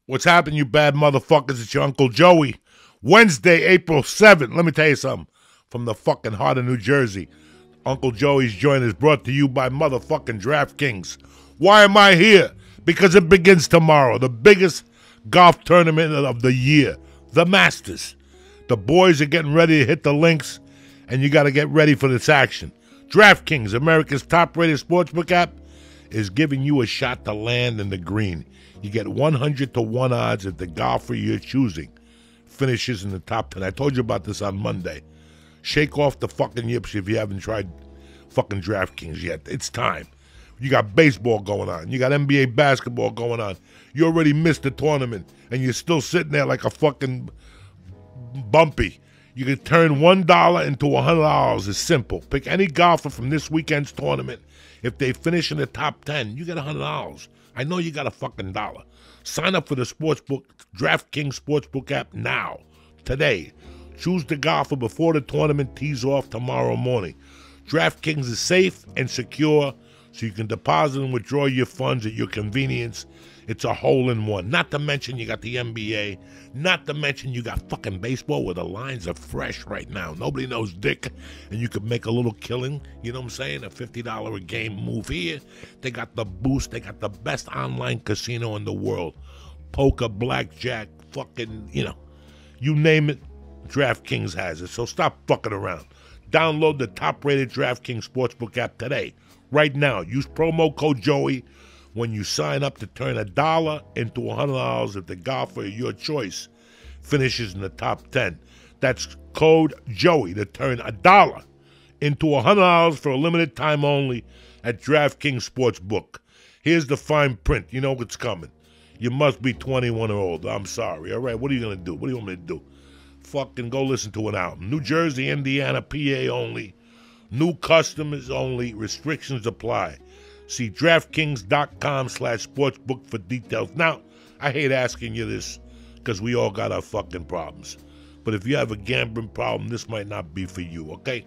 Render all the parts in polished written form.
What's happening, you bad motherfuckers? It's your Uncle Joey. Wednesday, April 7th. Let me tell you something. From the fucking heart of New Jersey, Uncle Joey's joint is brought to you by motherfucking DraftKings. Why am I here? Because it begins tomorrow. The biggest golf tournament of the year. The Masters. The boys are getting ready to hit the links, and you got to get ready for this action. DraftKings, America's top-rated sportsbook app, is giving you a shot to land in the green. You get 100-to-1 odds if the golfer you're choosing finishes in the top 10. I told you about this on Monday. Shake off the fucking yips if you haven't tried fucking DraftKings yet. It's time. You got baseball going on. You got NBA basketball going on. You already missed the tournament, and you're still sitting there like a fucking bumpy. You can turn $1 into $100. It's simple. Pick any golfer from this weekend's tournament. If they finish in the top 10, you get $100. I know you got a fucking dollar. Sign up for the sportsbook, DraftKings Sportsbook app now, today. Choose the golfer before the tournament tees off tomorrow morning. DraftKings is safe and secure, so you can deposit and withdraw your funds at your convenience. It's a hole-in-one. Not to mention you got the NBA. Not to mention you got fucking baseball where the lines are fresh right now. Nobody knows dick, and you could make a little killing. You know what I'm saying? A $50 a game move here. They got the boost. They got the best online casino in the world. Poker, blackjack, fucking, you name it, DraftKings has it. So stop fucking around. Download the top-rated DraftKings Sportsbook app today. Right now. Use promo code Joey when you sign up to turn $1 into $100 if the golfer of your choice finishes in the top 10. That's code Joey to turn $1 into $100 for a limited time only at DraftKings Sportsbook. Here's the fine print. You know what's coming. You must be 21 or older. I'm sorry. All right, what are you going to do? What do you want me to do? Fucking go listen to an album. New Jersey, Indiana, PA only. New customers only. Restrictions apply. See DraftKings.com/sportsbook for details. Now, I hate asking you this because we all got our fucking problems. But if you have a gambling problem, this might not be for you, okay?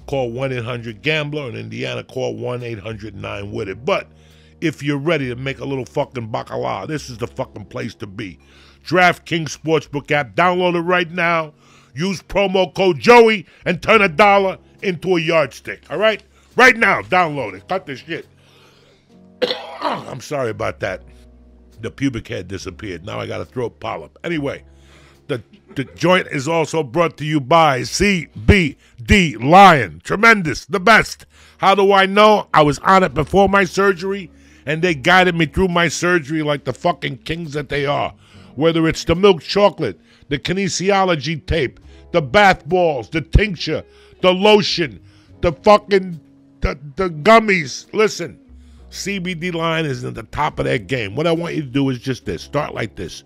Call 1-800-GAMBLER. In Indiana, call 1-800-9-WITH-IT. But if you're ready to make a little fucking bacala, this is the fucking place to be. DraftKings Sportsbook app. Download it right now. Use promo code Joey and turn $1 into a yardstick, all right? Right now, download it. Cut this shit. I'm sorry about that. The pubic hair disappeared. Now I got a throat polyp. Anyway, the joint is also brought to you by CBD Lion. Tremendous. The best. How do I know? I was on it before my surgery, and they guided me through my surgery like the fucking kings that they are. Whether it's the milk chocolate, the kinesiology tape, the bath balls, the tincture, the lotion, the fucking... The gummies. Listen, CBD Lion is at the top of their game. What I want you to do is just this. Start like this.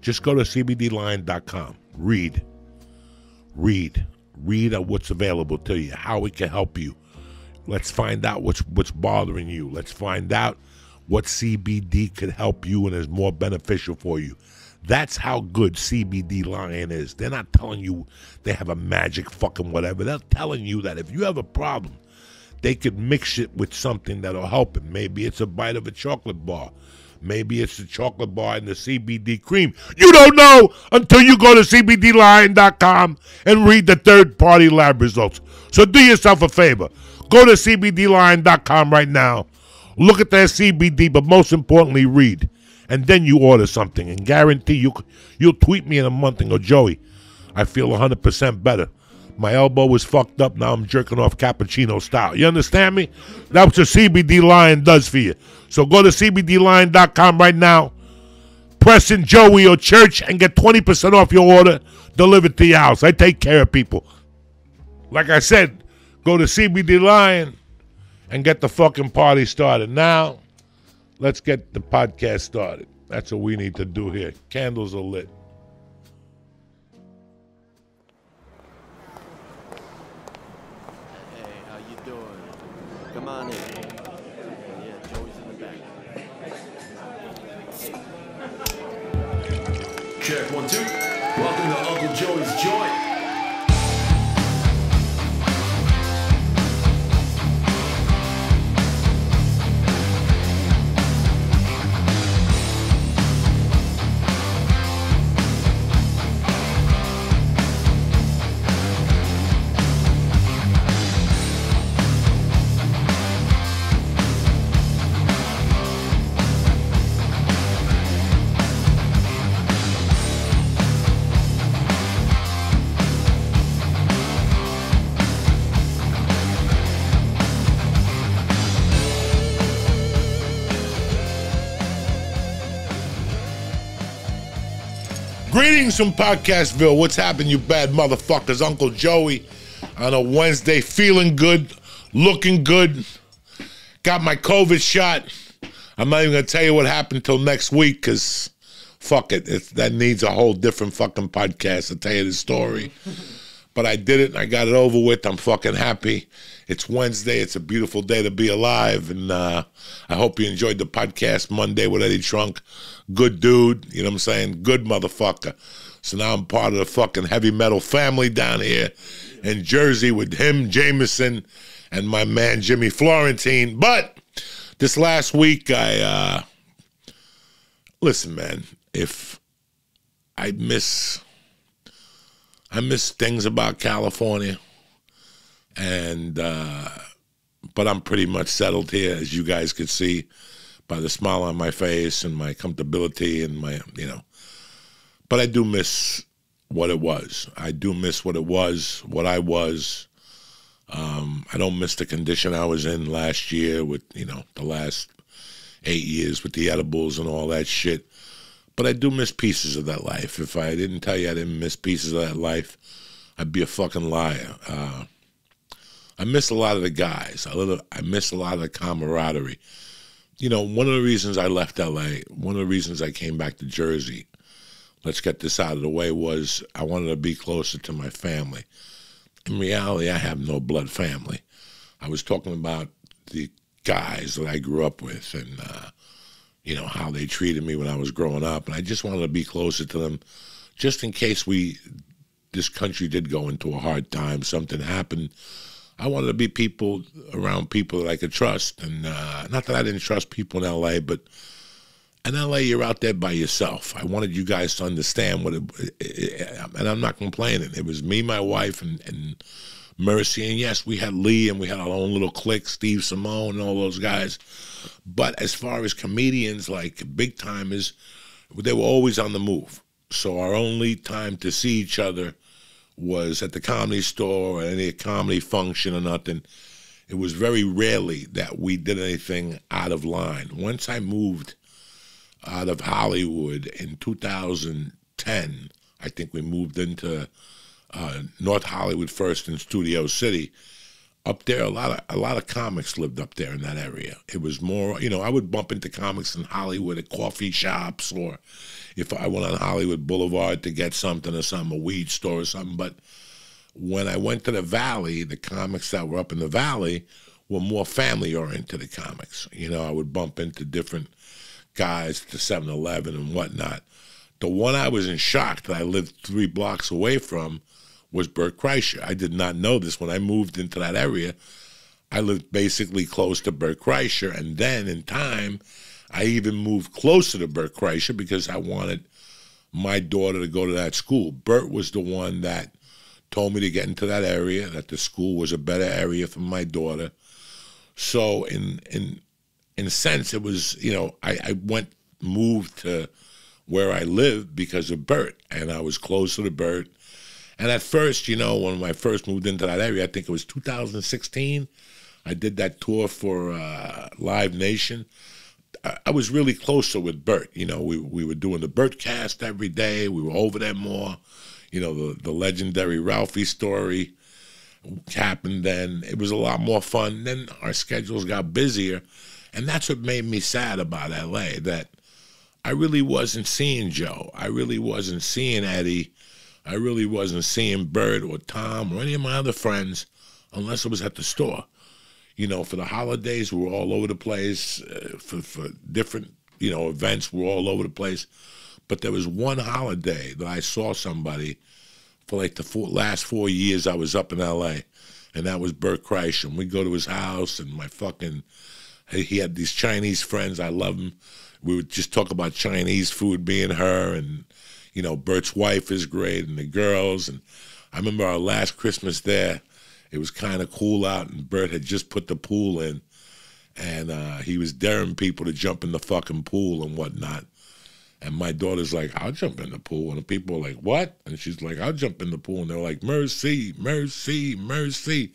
Just go to CBDLion.com. Read what's available to you, how it can help you. Let's find out what's bothering you. Let's find out what CBD could help you and is more beneficial for you. That's how good CBD Lion is. They're not telling you they have a magic fucking whatever. They're telling you that if you have a problem, they could mix it with something that'll help it. Maybe it's a bite of a chocolate bar. Maybe it's the chocolate bar and the CBD cream. You don't know until you go to CBDLion.com and read the third-party lab results. So do yourself a favor. Go to CBDLion.com right now. Look at their CBD, but most importantly, read. And then you order something. And guarantee you'll tweet me in a month and go, Joey, I feel 100% better. My elbow was fucked up. Now I'm jerking off cappuccino style. You understand me? That's what CBD Lion does for you. So go to CBDLion.com right now. Press in Joey or Church and get 20% off your order delivered to your house. I take care of people. Like I said, go to CBD Lion and get the fucking party started. Now, let's get the podcast started. That's what we need to do here. Candles are lit. Come on in. Yeah, Joey's in the back. Check 1, 2. Welcome to Uncle Joey's Joint. Greetings from Podcastville. What's happening, you bad motherfuckers? Uncle Joey on a Wednesday, feeling good, looking good. Got my COVID shot. I'm not even going to tell you what happened till next week because, fuck it, that needs a whole different fucking podcast to tell you the story. But I did it and I got it over with. I'm fucking happy. It's Wednesday. It's a beautiful day to be alive. And I hope you enjoyed the podcast Monday with Eddie Trunk. Good dude. You know what I'm saying? Good motherfucker. So now I'm part of the fucking heavy metal family down here in Jersey with him, Jameson, and my man Jimmy Florentine. But this last week, listen, man, if I miss things about California, and but I'm pretty much settled here, as you guys could see by the smile on my face and my comfortability and my, but I do miss what it was. I do miss what it was, what I was. I don't miss the condition I was in last year with, the last 8 years with the edibles and all that shit. But I do miss pieces of that life. If I didn't tell you I didn't miss pieces of that life, I'd be a fucking liar. I miss a lot of the guys. I miss a lot of the camaraderie. One of the reasons I left L.A., one of the reasons I came back to Jersey, let's get this out of the way, was I wanted to be closer to my family. In reality, I have no blood family. I was talking about the guys that I grew up with and, how they treated me when I was growing up. And I just wanted to be closer to them just in case this country did go into a hard time, something happened. I wanted to be around people that I could trust. And not that I didn't trust people in L.A., but in L.A., you're out there by yourself. I wanted you guys to understand and I'm not complaining. It was me, my wife, and Mercy. And yes, we had Lee, and we had our own little clique, Steve Simone and all those guys. But as far as comedians, like big timers, they were always on the move. So our only time to see each other was at the Comedy Store or any comedy function or nothing. It was very rarely that we did anything out of line. Once I moved out of Hollywood in 2010, I think we moved into North Hollywood first in Studio City. Up there, a lot of comics lived up there in that area. It was more, I would bump into comics in Hollywood at coffee shops, or if I went on Hollywood Boulevard to get something or something, a weed store or something. But when I went to the Valley, the comics that were up in the Valley were more family-oriented comics. I would bump into different guys at the 7-Eleven and whatnot. The one I was in shock that I lived 3 blocks away from was BERT KREISCHER. I did not know this. When I moved into that area, I lived basically close to BERT KREISCHER, and then in time, I even moved closer to BERT KREISCHER because I wanted my daughter to go to that school. Bert was the one that told me to get into that area, that the school was a better area for my daughter. So in a sense, it was, I moved to where I lived because of Bert, and I was closer to Bert. And at first, when I first moved into that area, I think it was 2016, I did that tour for Live Nation. I was really closer with Bert. We were doing the Bert cast every day. We were over there more. The legendary Ralphie story happened then. It was a lot more fun. Then our schedules got busier. And that's what made me sad about L.A., that I really wasn't seeing Joe. I really wasn't seeing Eddie. I really wasn't seeing Bert or Tom or any of my other friends unless it was at the store. For the holidays, we were all over the place. For different, events, we were all over the place. But there was one holiday that I saw somebody for like the last 4 years I was up in L.A., and that was BERT KREISCHER. And we'd go to his house, and he had these Chinese friends. I love him. We would just talk about Chinese food being her, and, Bert's wife is great, and the girls. And I remember our last Christmas there, it was kind of cool out, and Bert had just put the pool in, and he was daring people to jump in the fucking pool and whatnot. And my daughter's like, I'll jump in the pool. And the people are like, what? And she's like, I'll jump in the pool. And they're like, mercy, mercy, mercy.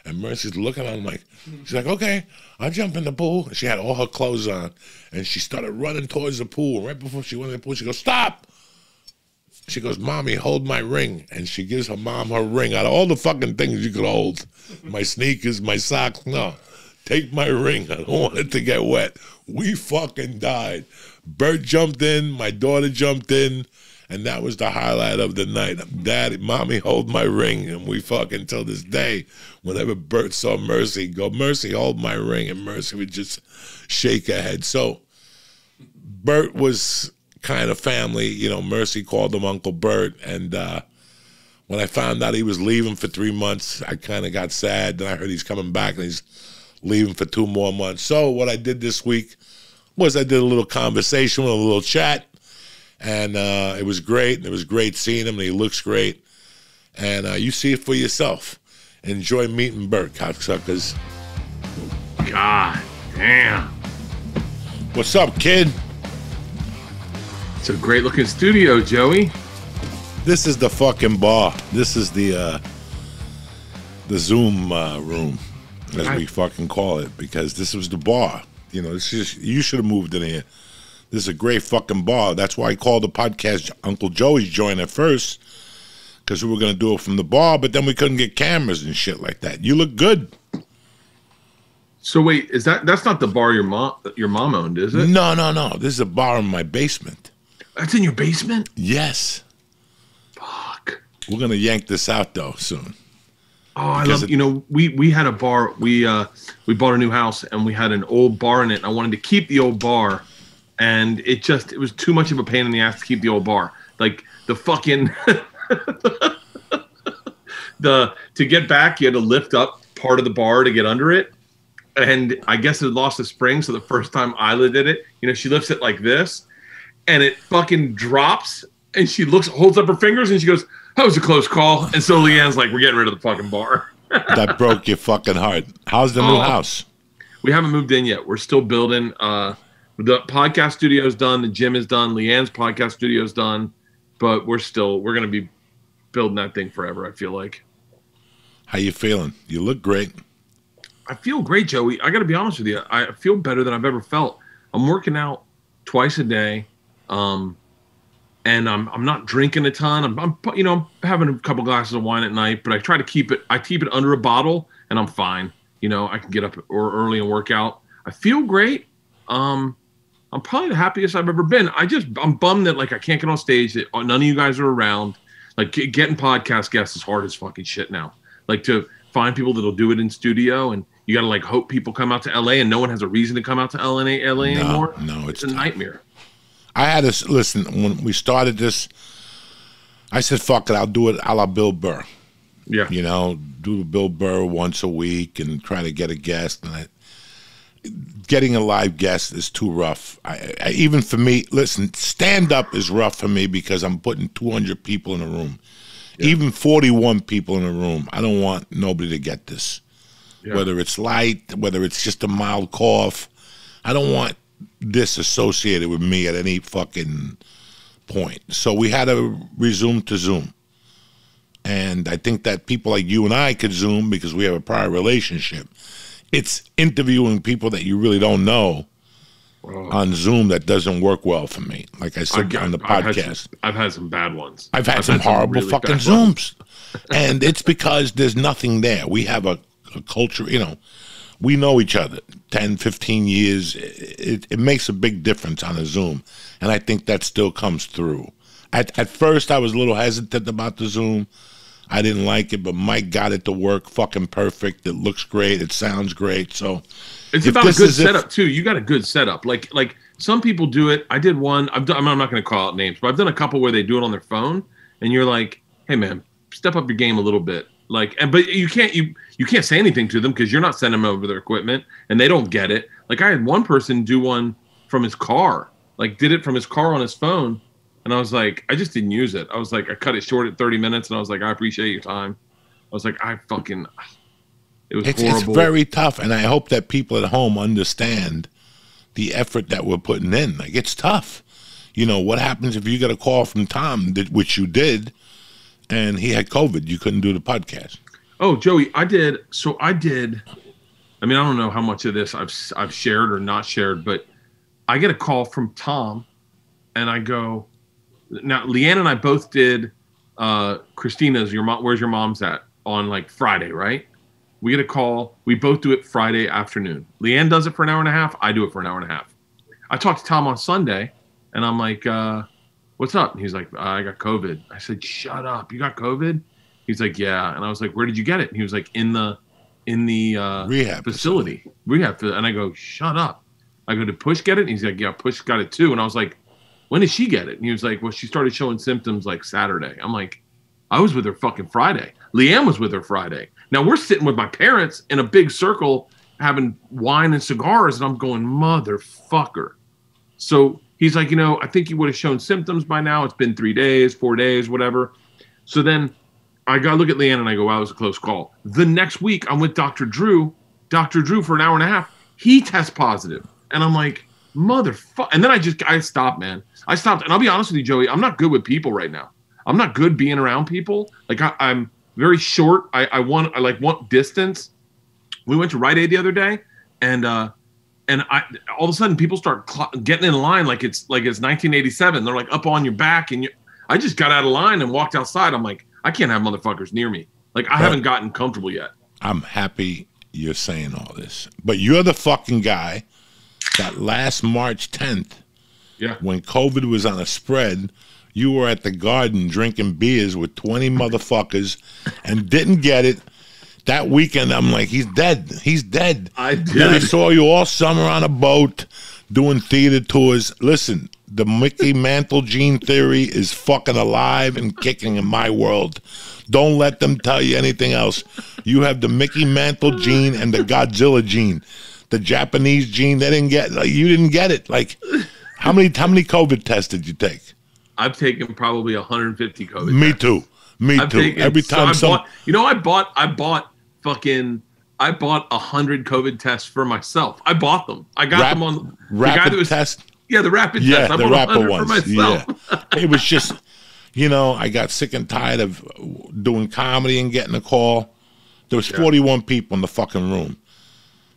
And Mercy's looking at him like, she's like, okay, I'll jump in the pool. And she had all her clothes on. And she started running towards the pool. Right before she went in the pool, she goes, stop. She goes, Mommy, hold my ring. And she gives her mom her ring. Out of all the fucking things you could hold, my sneakers, my socks, no. Take my ring. I don't want it to get wet. We fucking died. Bert jumped in. My daughter jumped in. And that was the highlight of the night. Daddy, Mommy, hold my ring. And we fucking, till this day, whenever Bert saw Mercy, go, Mercy, hold my ring. And Mercy would just shake her head. So Bert was kind of family. You know, Mercy called him Uncle Bert. And when I found out he was leaving for 3 months, I kind of got sad. Then I heard he's coming back and he's leaving for 2 more months. So what I did this week was I did a little conversation, a little chat. And it was great. It was great seeing him, and he looks great. And you see it for yourself. Enjoy meeting Bert, cocksuckers. God damn. What's up, kid? It's a great-looking studio, Joey. This is the fucking bar. This is the Zoom room, as we fucking call it, because this was the bar. You know, this is, you should have moved in here. This is a great fucking bar. That's why I called the podcast Uncle Joey's Joint at first, because we were going to do it from the bar, but then we couldn't get cameras and shit like that. You look good. So wait, is that's not the bar your mom owned, is it? No. This is a bar in my basement. That's in your basement? Yes. Fuck. We're going to yank this out, though, soon. Oh, I love, you know, we had a bar. We bought a new house, and we had an old bar in it, and I wanted to keep the old bar. And it was too much of a pain in the ass to keep the old bar. Like the fucking to get back, you had to lift up part of the bar to get under it. And I guess it lost the spring. So the first time Isla did it, you know, she lifts it like this, and it fucking drops. And she holds up her fingers, and she goes, "That was a close call." And so Leanne's like, "We're getting rid of the fucking bar." That broke your fucking heart. How's the new house? We haven't moved in yet. We're still building. The podcast studio is done. The gym is done. Leanne's podcast studio is done. But we're going to be building that thing forever, I feel like. How you feeling? You look great. I feel great, Joey. I got to be honest with you. I feel better than I've ever felt. I'm working out twice a day. And I'm not drinking a ton. I'm having a couple glasses of wine at night, but I try to keep it under a bottle, and I'm fine. You know, I can get up early and work out. I feel great. I'm probably the happiest I've ever been. I'm bummed that like I can't get on stage, that none of you guys are around. Like getting podcast guests is hard as fucking shit now. Like to find people that'll do it in studio, and you gotta like hope people come out to LA, and no one has a reason to come out to LA anymore. No, it's a nightmare. I had to listen when we started this. I said, "Fuck it, I'll do it a la Bill Burr." Yeah, you know, do the Bill Burr once a week and try to get a guest, and getting a live guest is too rough. Even for me, listen, stand-up is rough for me because I'm putting 200 people in a room. Yeah. Even 41 people in a room. I don't want nobody to get this. Yeah. Whether it's light, whether it's just a mild cough. I don't want this associated with me at any fucking point. So we had to resume to Zoom. And I think that people like you and I could Zoom because we have a prior relationship. It's interviewing people that you really don't know on Zoom that doesn't work well for me. Like I said on the podcast. I've had some bad ones. I've had some horrible really fucking Zooms. And it's because there's nothing there. We have a culture, you know, we know each other 10, 15 years. It makes a big difference on a Zoom. And I think that still comes through. At first, I was a little hesitant about the Zoom. I didn't like it, but Mike got it to work fucking perfect. It looks great. It sounds great. So it's about a good setup too. You got a good setup. Like some people do it. I did one. I'm not going to call out names, but I've done a couple where they do it on their phone, and you're like, "Hey man, step up your game a little bit." Like, but you can't say anything to them because you're not sending them over their equipment, and they don't get it. Like I had one person do one from his car, like did it from his car on his phone. And I was like, I just didn't use it. I was like, I cut it short at 30 minutes, and I was like, I appreciate your time. I was like, it was horrible. It's very tough, and I hope that people at home understand the effort that we're putting in. Like, it's tough. You know, what happens if you get a call from Tom, which you did, and he had COVID? You couldn't do the podcast. Oh, Joey, I did. I mean, I don't know how much of this I've shared or not shared, but I get a call from Tom, and I go, Now, Leanne and I both did Christina's Your Mom, Where's Your Mom's At on like Friday, right? We get a call. We both do it Friday afternoon. Leanne does it for an hour and a half. I do it for an hour and a half. I talked to Tom on Sunday, and I'm like, what's up? And he's like, I got COVID. I said, shut up. You got COVID? He's like, yeah. And I was like, where did you get it? And he was like, in the rehab facility. Rehab. And I go, shut up. I go, did Push get it? And he's like, yeah, Push got it too. And I was like, when did she get it? And he was like, well, she started showing symptoms like Saturday. I'm like, I was with her fucking Friday. Leanne was with her Friday. Now we're sitting with my parents in a big circle having wine and cigars, and I'm going, motherfucker. So he's like, I think you would have shown symptoms by now. It's been 3 days, 4 days, whatever. So then I got to look at Leanne, and I go, wow, it was a close call. The next week, I'm with Dr. Drew for an hour and a half. He tests positive. And I'm like, motherfucker. And then I stopped, man. I stopped. And I'll be honest with you, Joey, I'm not good with people right now. I'm not good being around people. Like I'm very short. I want distance. We went to Rite Aid the other day, and all of a sudden people start getting in line like it's 1987. They're like up on your back, and I just got out of line and walked outside. I'm like, I can't have motherfuckers near me. Like I haven't gotten comfortable yet. I'm happy you're saying all this, but you're the fucking guy that last March 10th, when COVID was on a spread, you were at the Garden drinking beers with 20 motherfuckers and didn't get it. That weekend, I'm like, he's dead. He's dead. I did. Then I saw you all summer on a boat doing theater tours. Listen, the Mickey Mantle gene theory is fucking alive and kicking in my world. Don't let them tell you anything else. You have the Mickey Mantle gene and the Godzilla gene. The Japanese gene, they didn't get, you didn't get it. Like, how many COVID tests did you take? I've taken probably 150 COVID tests. Me too. Every time I bought 100 COVID tests for myself. I bought them. I got them on rapid test. Yeah, the rapid test. I the bought rapid 100 ones. for myself. Yeah. It was just, I got sick and tired of doing comedy and getting a call. There was 41 people in the fucking room.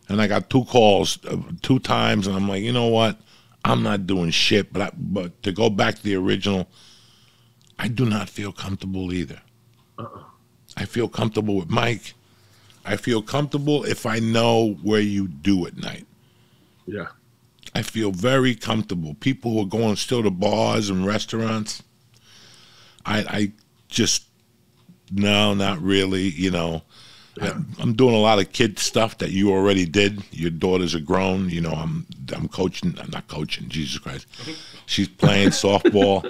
And I got 2 calls 2 times, and I'm like, you know what? I'm not doing shit. But to go back to the original, I do not feel comfortable either. I feel comfortable with Mike. I feel comfortable if I know where you do at night. Yeah. I feel very comfortable. People who are going still to bars and restaurants, I just, no, not really, Yeah. I'm doing a lot of kid stuff that you already did. Your daughters are grown. I'm coaching. I'm not coaching. Jesus Christ. She's playing softball.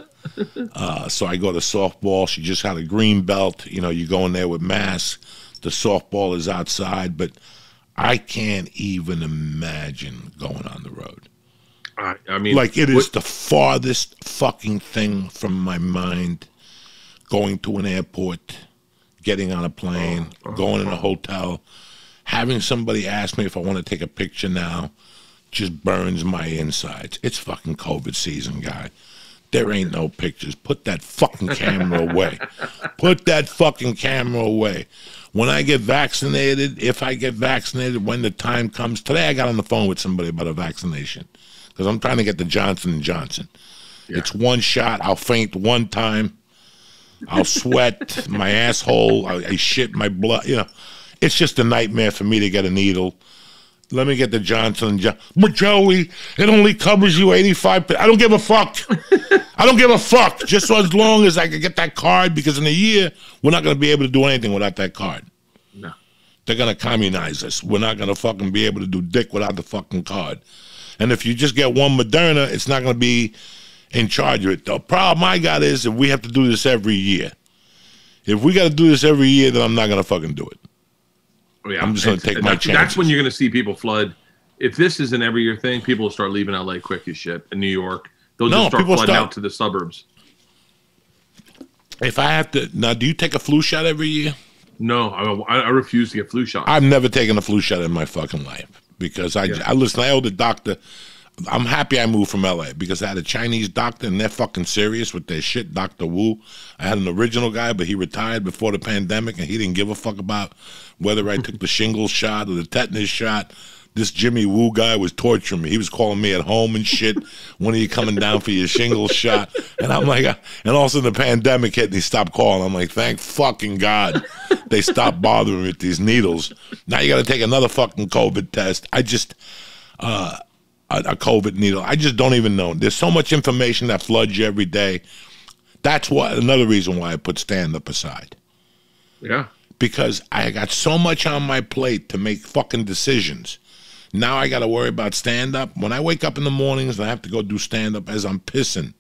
So I go to softball. She just had a green belt. You go in there with masks. The softball is outside. But I can't even imagine going on the road. I mean, like it is the farthest fucking thing from my mind. Going to an airport, getting on a plane, going in a hotel, having somebody ask me if I want to take a picture now just burns my insides. It's fucking COVID season, guy. There ain't no pictures. Put that fucking camera away. Put that fucking camera away. When I get vaccinated, if I get vaccinated, when the time comes. Today I got on the phone with somebody about a vaccination because I'm trying to get the Johnson & Johnson. Yeah. It's one shot. I'll faint one time. I'll sweat my asshole. I shit my blood. It's just a nightmare for me to get a needle. Let me get the Johnson & Johnson. But Joey, it only covers you 85%. I don't give a fuck. I don't give a fuck. Just as long as I can get that card, because in a year, we're not going to be able to do anything without that card. No. They're going to communize us. We're not going to fucking be able to do dick without the fucking card. And if you just get one Moderna, it's not going to be in charge of it. The problem I got is if we have to do this every year. If we got to do this every year, then I'm not going to fucking do it. Yeah, I'm just going to take my chances. That's when you're going to see people flood. If this is an every year thing, people will start leaving LA quick as shit. In New York, they'll just start flooding out to the suburbs. If I have to, now, do you take a flu shot every year? No, I refuse to get flu shots. I've never taken a flu shot in my fucking life because I listen. I owe the doctor. I'm happy I moved from LA because I had a Chinese doctor and they're fucking serious with their shit, Dr. Wu. I had an original guy, but he retired before the pandemic and he didn't give a fuck about whether I took the shingles shot or the tetanus shot. This Jimmy Woo guy was torturing me. He was calling me at home and shit. When are you coming down for your shingles shot? And I'm like, and also the pandemic hit and he stopped calling. I'm like, thank fucking God they stopped bothering me with these needles. Now you got to take another fucking COVID test. I just, a COVID needle. I just don't even know. There's so much information that floods you every day. That's another reason why I put stand-up aside. Yeah. Because I got so much on my plate to make fucking decisions. Now I got to worry about stand-up. When I wake up in the mornings and I have to go do stand-up as I'm pissing,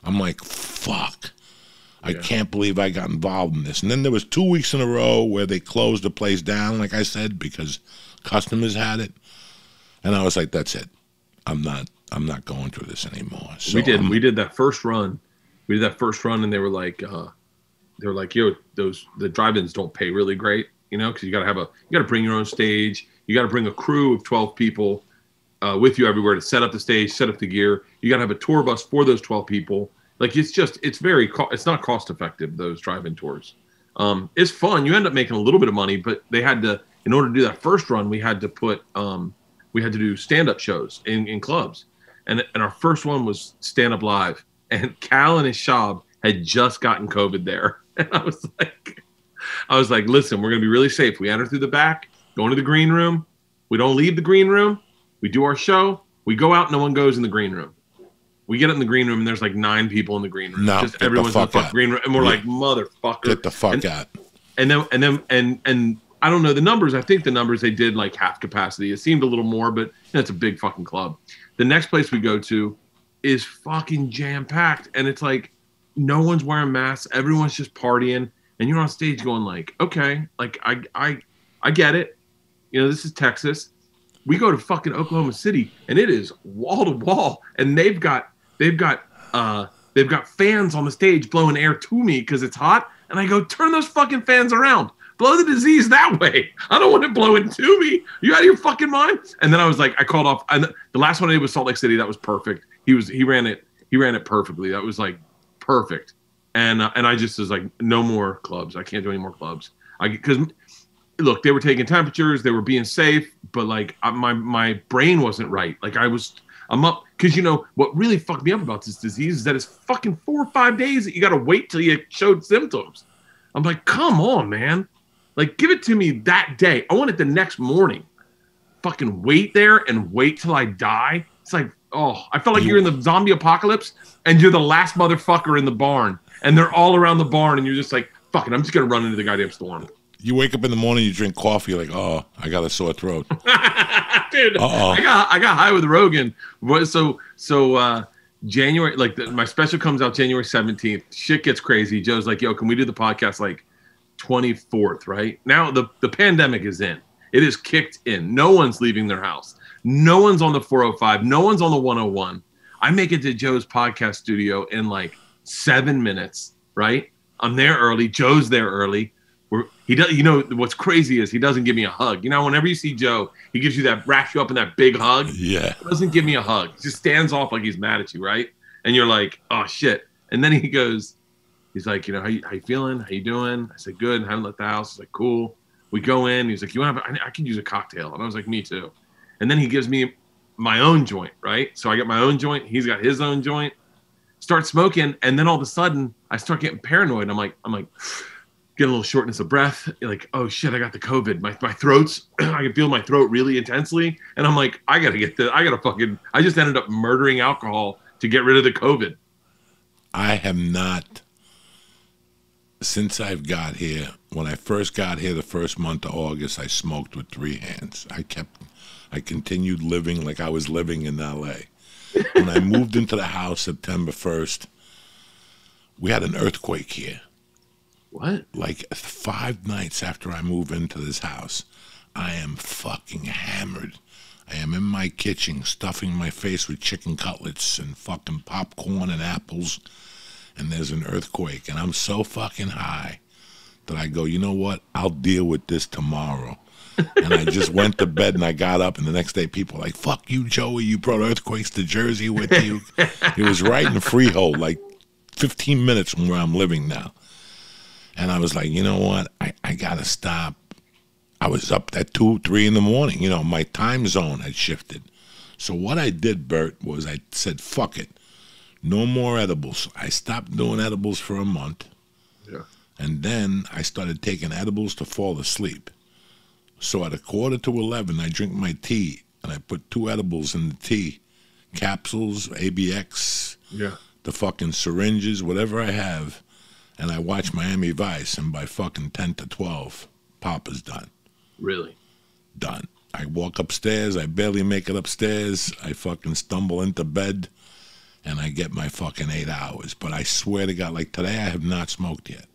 I'm like, fuck. I can't believe I got involved in this. And then there was 2 weeks in a row where they closed the place down, like I said, because customers had it. And I was like, that's it. I'm not going through this anymore. So we did that first run. We did that first run, and they were like, yo, the drive-ins don't pay really great, you know, because you got to bring your own stage. You got to bring a crew of 12 people with you everywhere to set up the stage, set up the gear. You got to have a tour bus for those 12 people. Like it's not cost effective, those drive-in tours. It's fun. You end up making a little bit of money, but they had to, in order to do that first run, we had to do stand-up shows in clubs. And our first one was stand-up live. And Cal and his Shab had just gotten COVID there. And I was like, listen, we're going to be really safe. We enter through the back, go into the green room. We don't leave the green room. We do our show. We go out. No one goes in the green room. We get in the green room, and there's like 9 people in the green room. No, just everyone's in the fucking green room. And we're like, motherfucker. Get the fuck out. And then I don't know the numbers. I think the numbers, they did like half capacity. It seemed a little more, but it's a big fucking club. The next place we go to is fucking jam-packed. And it's like, no one's wearing masks. Everyone's just partying. And you're on stage going like, okay, like I get it. You know, this is Texas. We go to fucking Oklahoma City and it is wall to wall. And they've got fans on the stage blowing air to me because it's hot. And I go, turn those fucking fans around. Blow the disease that way. I don't want it blowing to me. You out of your fucking mind? And then I was like, I called off. And the last one I did was Salt Lake City. That was perfect. He ran it perfectly. That was like perfect. And I just was like, no more clubs. I can't do any more clubs. Because look, they were taking temperatures. They were being safe. But like my brain wasn't right. Like I'm up. Because you know, what really fucked me up about this disease is that it's fucking 4 or 5 days that you got to wait till you showed symptoms. I'm like, come on, man. Like, give it to me that day. I want it the next morning. Fucking wait there and wait till I die. It's like, oh, I felt like you're in the zombie apocalypse and you're the last motherfucker in the barn. And they're all around the barn and you're just like, fuck it, I'm just going to run into the goddamn storm. You wake up in the morning, you drink coffee, you're like, oh, I got a sore throat. Dude, I got high with Rogan. So January, like my special comes out January 17th. Shit gets crazy. Joe's like, yo, can we do the podcast like 24th, right? Now the pandemic is in. It is kicked in. No one's leaving their house. No one's on the 405. No one's on the 101. I make it to Joe's podcast studio in like 7 minutes, right? I'm there early. Joe's there early. He does. You know what's crazy is he doesn't give me a hug. You know, whenever you see Joe, he gives you that, wraps you up in that big hug. Yeah. He doesn't give me a hug. He just stands off like he's mad at you, right? And you're like, oh shit. And then he goes, he's like, you know, how you feeling? How you doing? I said, good. I haven't left the house. He's like, cool. We go in. He's like, I could use a cocktail. And I was like, me too. And then he gives me my own joint, right? So I get my own joint. He's got his own joint. Start smoking, and then all of a sudden, I start getting paranoid. I'm like, get a little shortness of breath. Like, oh shit, I got the COVID. My throat's, I can feel my throat really intensely. And I'm like, I just ended up murdering alcohol to get rid of the COVID. I have not, since I've got here, when I first got here the first month of August, I smoked with 3 hands. I continued living like I was living in L.A. When I moved into the house September 1st, we had an earthquake here. What? Like 5 nights after I move into this house, I am fucking hammered. I am in my kitchen stuffing my face with chicken cutlets and fucking popcorn and apples, and there's an earthquake, and I'm so fucking high that I go, you know what? I'll deal with this tomorrow. And I just went to bed, and I got up, and the next day people were like, fuck you, Joey, you brought earthquakes to Jersey with you. It was right in Freehold, like 15 minutes from where I'm living now. And I was like, you know what? I got to stop. I was up at 2, 3 in the morning. You know, my time zone had shifted. So what I did, Bert, was I said, fuck it. No more edibles. I stopped doing edibles for a month. Yeah. And then I started taking edibles to fall asleep. So at 11:15, I drink my tea, and I put 2 edibles in the tea. Capsules, ABX, the fucking syringes, whatever I have. And I watch Miami Vice, and by fucking 10 to 12, Papa's done. Really? Done. I walk upstairs, I barely make it upstairs, I fucking stumble into bed, and I get my fucking 8 hours. But I swear to God, like today, I have not smoked yet.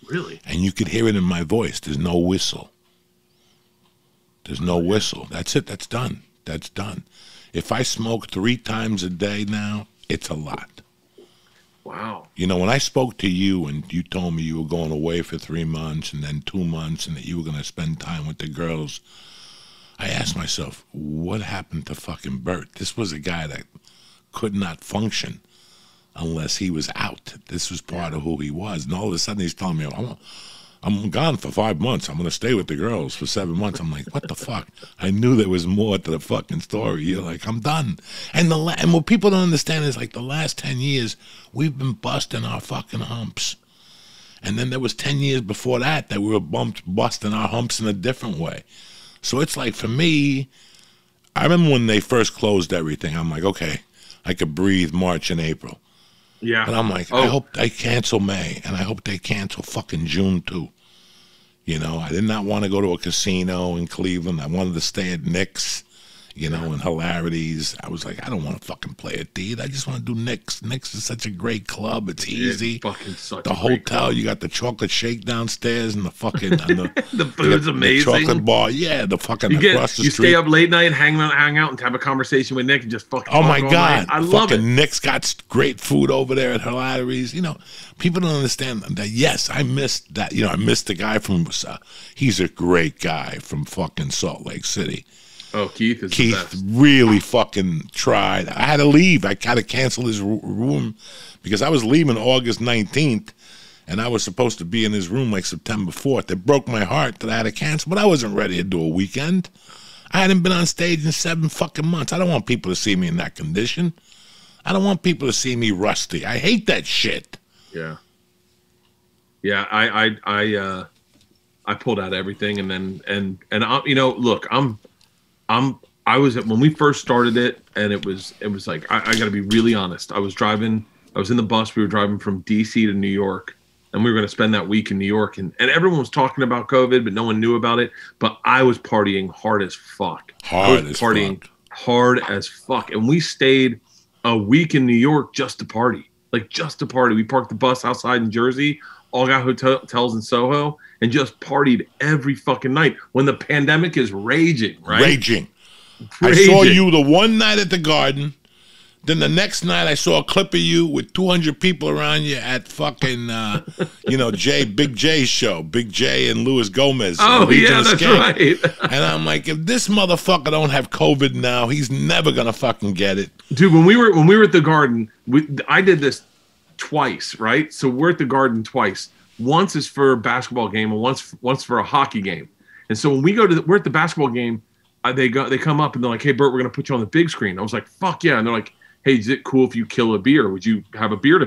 Really? And you could hear it in my voice. There's no whistle. There's no whistle. That's it. That's done. That's done. If I smoke 3 times a day now, it's a lot. Wow. You know, when I spoke to you and you told me you were going away for 3 months and then 2 months and that you were going to spend time with the girls, I asked myself, what happened to fucking Bert? This was a guy that could not function unless he was out. This was part of who he was. And all of a sudden he's telling me, I'm gone for 5 months. I'm going to stay with the girls for 7 months. I'm like, what the fuck? I knew there was more to the fucking story. You're like, I'm done. And and what people don't understand is like the last 10 years, we've been busting our fucking humps. And then there was 10 years before that we were busting our humps in a different way. So it's like for me, I remember when they first closed everything, I'm like, okay, I could breathe March and April. Yeah. But I'm like, I hope they cancel May, and I hope they cancel fucking June too. You know, I did not want to go to a casino in Cleveland. I wanted to stay at Nick's, you know, and Hilarities. I was like, I don't want to fucking play at theater. I just want to do Nick's. Nick's is such a great club. It's easy. It's fucking such the a great hotel, club. you got the chocolate shake downstairs and the fucking the food's amazing. The chocolate bar, yeah, the fucking You across the you street. stay up late night, hang out, and have a conversation with Nick, and just fucking. Oh my talk all God! night. I love it. Nick's got great food over there at Hilarities. You know, people don't understand that. Yes, I missed that. You know, I missed the guy from. He's a great guy from fucking Salt Lake City. Oh, Keith is the best. Really fucking tried. I had to leave. I had to cancel his room because I was leaving August 19th, and I was supposed to be in his room like September 4th. It broke my heart that I had to cancel, but I wasn't ready to do a weekend. I hadn't been on stage in 7 fucking months. I don't want people to see me in that condition. I don't want people to see me rusty. I hate that shit. Yeah. Yeah, I pulled out everything, and I, you know, look, I was when we first started it, and it was like I got to be really honest. I was in the bus. We were driving from DC to New York, and we were going to spend that week in New York, and everyone was talking about COVID, but no one knew about it. But I was partying hard as fuck. Hard as fuck, and we stayed a week in New York just to party, like just to party. We parked the bus outside in Jersey, all got hotels in Soho, and just partied every fucking night when the pandemic is raging, right? Raging. I saw you the one night at the Garden. Then the next night I saw a clip of you with 200 people around you at fucking, you know, Big J's show. Big J and Luis Gomez. Oh, yeah, that's right. And I'm like, if this motherfucker don't have COVID now, he's never going to fucking get it. Dude, when we were at the Garden, I did this twice, right? So we're at the Garden twice. Once is for a basketball game, and once for a hockey game. And so when we're at the basketball game, they come up and they're like, "Hey, Bert, we're gonna put you on the big screen." I was like, "Fuck yeah!" And they're like, "Hey, is it cool if you kill a beer? Would you have a beer to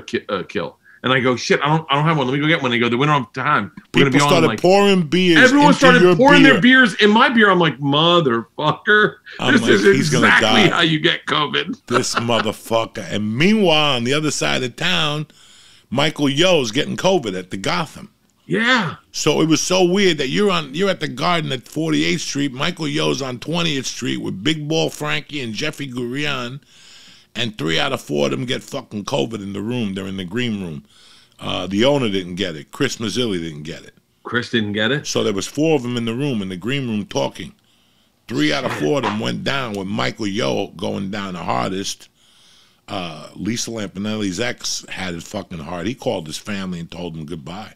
kill?" And I go, "Shit, I don't have one. Let me go get one." They go, "The winner of time." People started pouring beers. Everyone started pouring beer. their beers in my beer. I'm like, motherfucker, this is exactly how you get COVID. This motherfucker. And meanwhile, on the other side of town, Michael Yo's getting COVID at the Gotham. Yeah. So it was so weird that you're at the Garden at 48th Street. Michael Yo's on 20th Street with Big Ball Frankie and Jeffrey Gurion, and 3 out of 4 of them get fucking COVID in the room. They're in the green room. The owner didn't get it. Chris Mazzilli didn't get it. Chris didn't get it? So there was 4 of them in the room, in the green room, talking. 3 out of 4 of them went down, with Michael Yo going down the hardest. Lisa Lampanelli's ex had it fucking hard. He called his family and told them goodbye.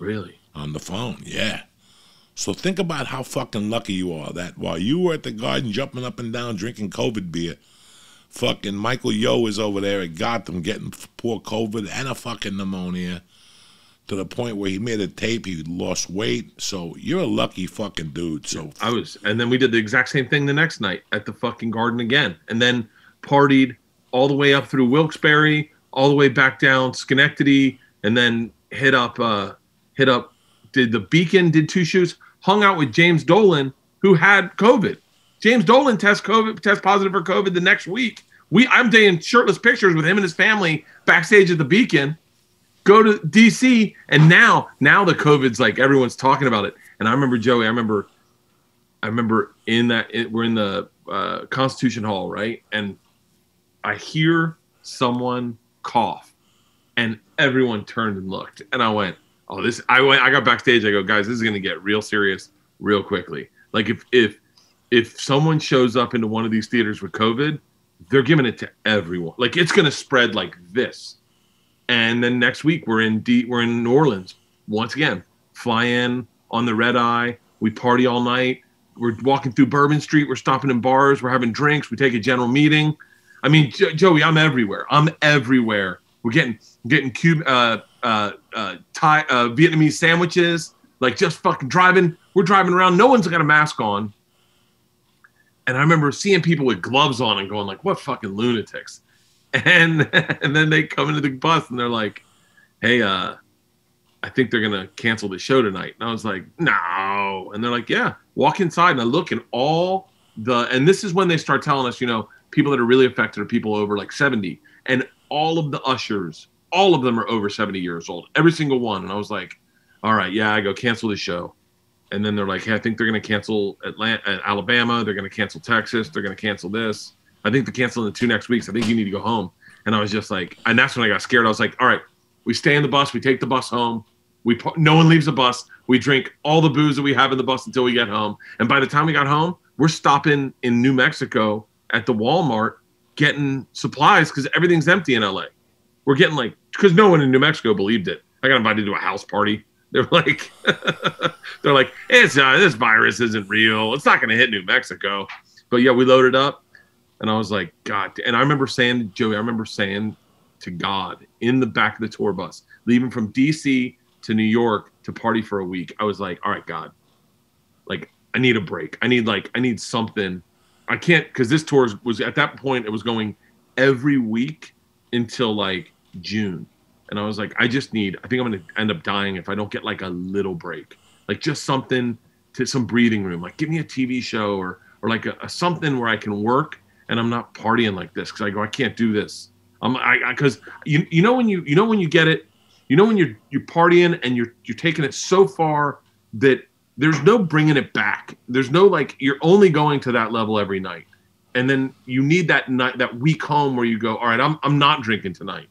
Really? On the phone, yeah. So think about how fucking lucky you are that while you were at the Garden jumping up and down drinking COVID beer, fucking Michael Yo is over there at Gotham getting poor COVID and a fucking pneumonia. to the point where he made a tape. He lost weight. So you're a lucky fucking dude. So I was, and then we did the exact same thing the next night at the fucking Garden again, and then partied all the way up through Wilkes-Barre, all the way back down Schenectady, and then hit up, did the Beacon, did 2 shows, hung out with James Dolan, who had COVID. James Dolan test positive for COVID the next week. I'm taking shirtless pictures with him and his family backstage at the Beacon. Go to DC, and now the COVID's like everyone's talking about it. And I remember, Joey, I remember we're in the Constitution Hall, right? And I hear someone cough, and everyone turned and looked, and I went, "Oh, this!" I got backstage. I go, "Guys, this is gonna get real serious real quickly." Like if someone shows up into one of these theaters with COVID, they're giving it to everyone. Like it's gonna spread like this. And then next week we're in New Orleans once again. Fly in on the red eye. We party all night. We're walking through Bourbon Street. We're stopping in bars. We're having drinks. We take a general meeting. I mean, Joey, I'm everywhere. We're getting Vietnamese sandwiches. Like just fucking driving. We're driving around. No one's got a mask on. And I remember seeing people with gloves on and going like, "What fucking lunatics." And then they come into the bus and they're like, "Hey, I think they're gonna cancel the show tonight." And I was like, "No." And they're like, "Yeah." Walk inside and I look, and and this is when they start telling us, people that are really affected are people over like 70, and all of the ushers, all of them are over 70 years old, every single one. And I was like, "All right, yeah." I go, "Cancel the show." And then they're like, "Hey, I think they're gonna cancel Alabama. They're gonna cancel Texas. They're gonna cancel this. I think they're canceling the 2 next weeks. I think you need to go home." And I was just like, and that's when I got scared. I was like, all right, we stay in the bus. We take the bus home. No one leaves the bus. We drink all the booze that we have in the bus until we get home. And by the time we got home, we're stopping in New Mexico at the Walmart getting supplies because everything's empty in LA. We're getting because no one in New Mexico believed it. I got invited to a house party. They're like, this virus isn't real. It's not going to hit New Mexico. But yeah, we loaded up. And I was like, God. And I remember saying, Joey, to God in the back of the tour bus, leaving from DC to New York to party for a week. I was like, all right, God, like, I need a break. I need something. I can't, because this tour was at that point, it was going every week until like June. And I was like, I think I'm going to end up dying if I don't get like a little break, like just something some breathing room. Like give me a TV show or like a something where I can work. And I'm not partying like this because I go, I can't do this. Because you know when you get it, when you're partying and you're taking it so far that there's no bringing it back. There's no like you're only going to that level every night, and then you need that week home where you go, all right, I'm not drinking tonight,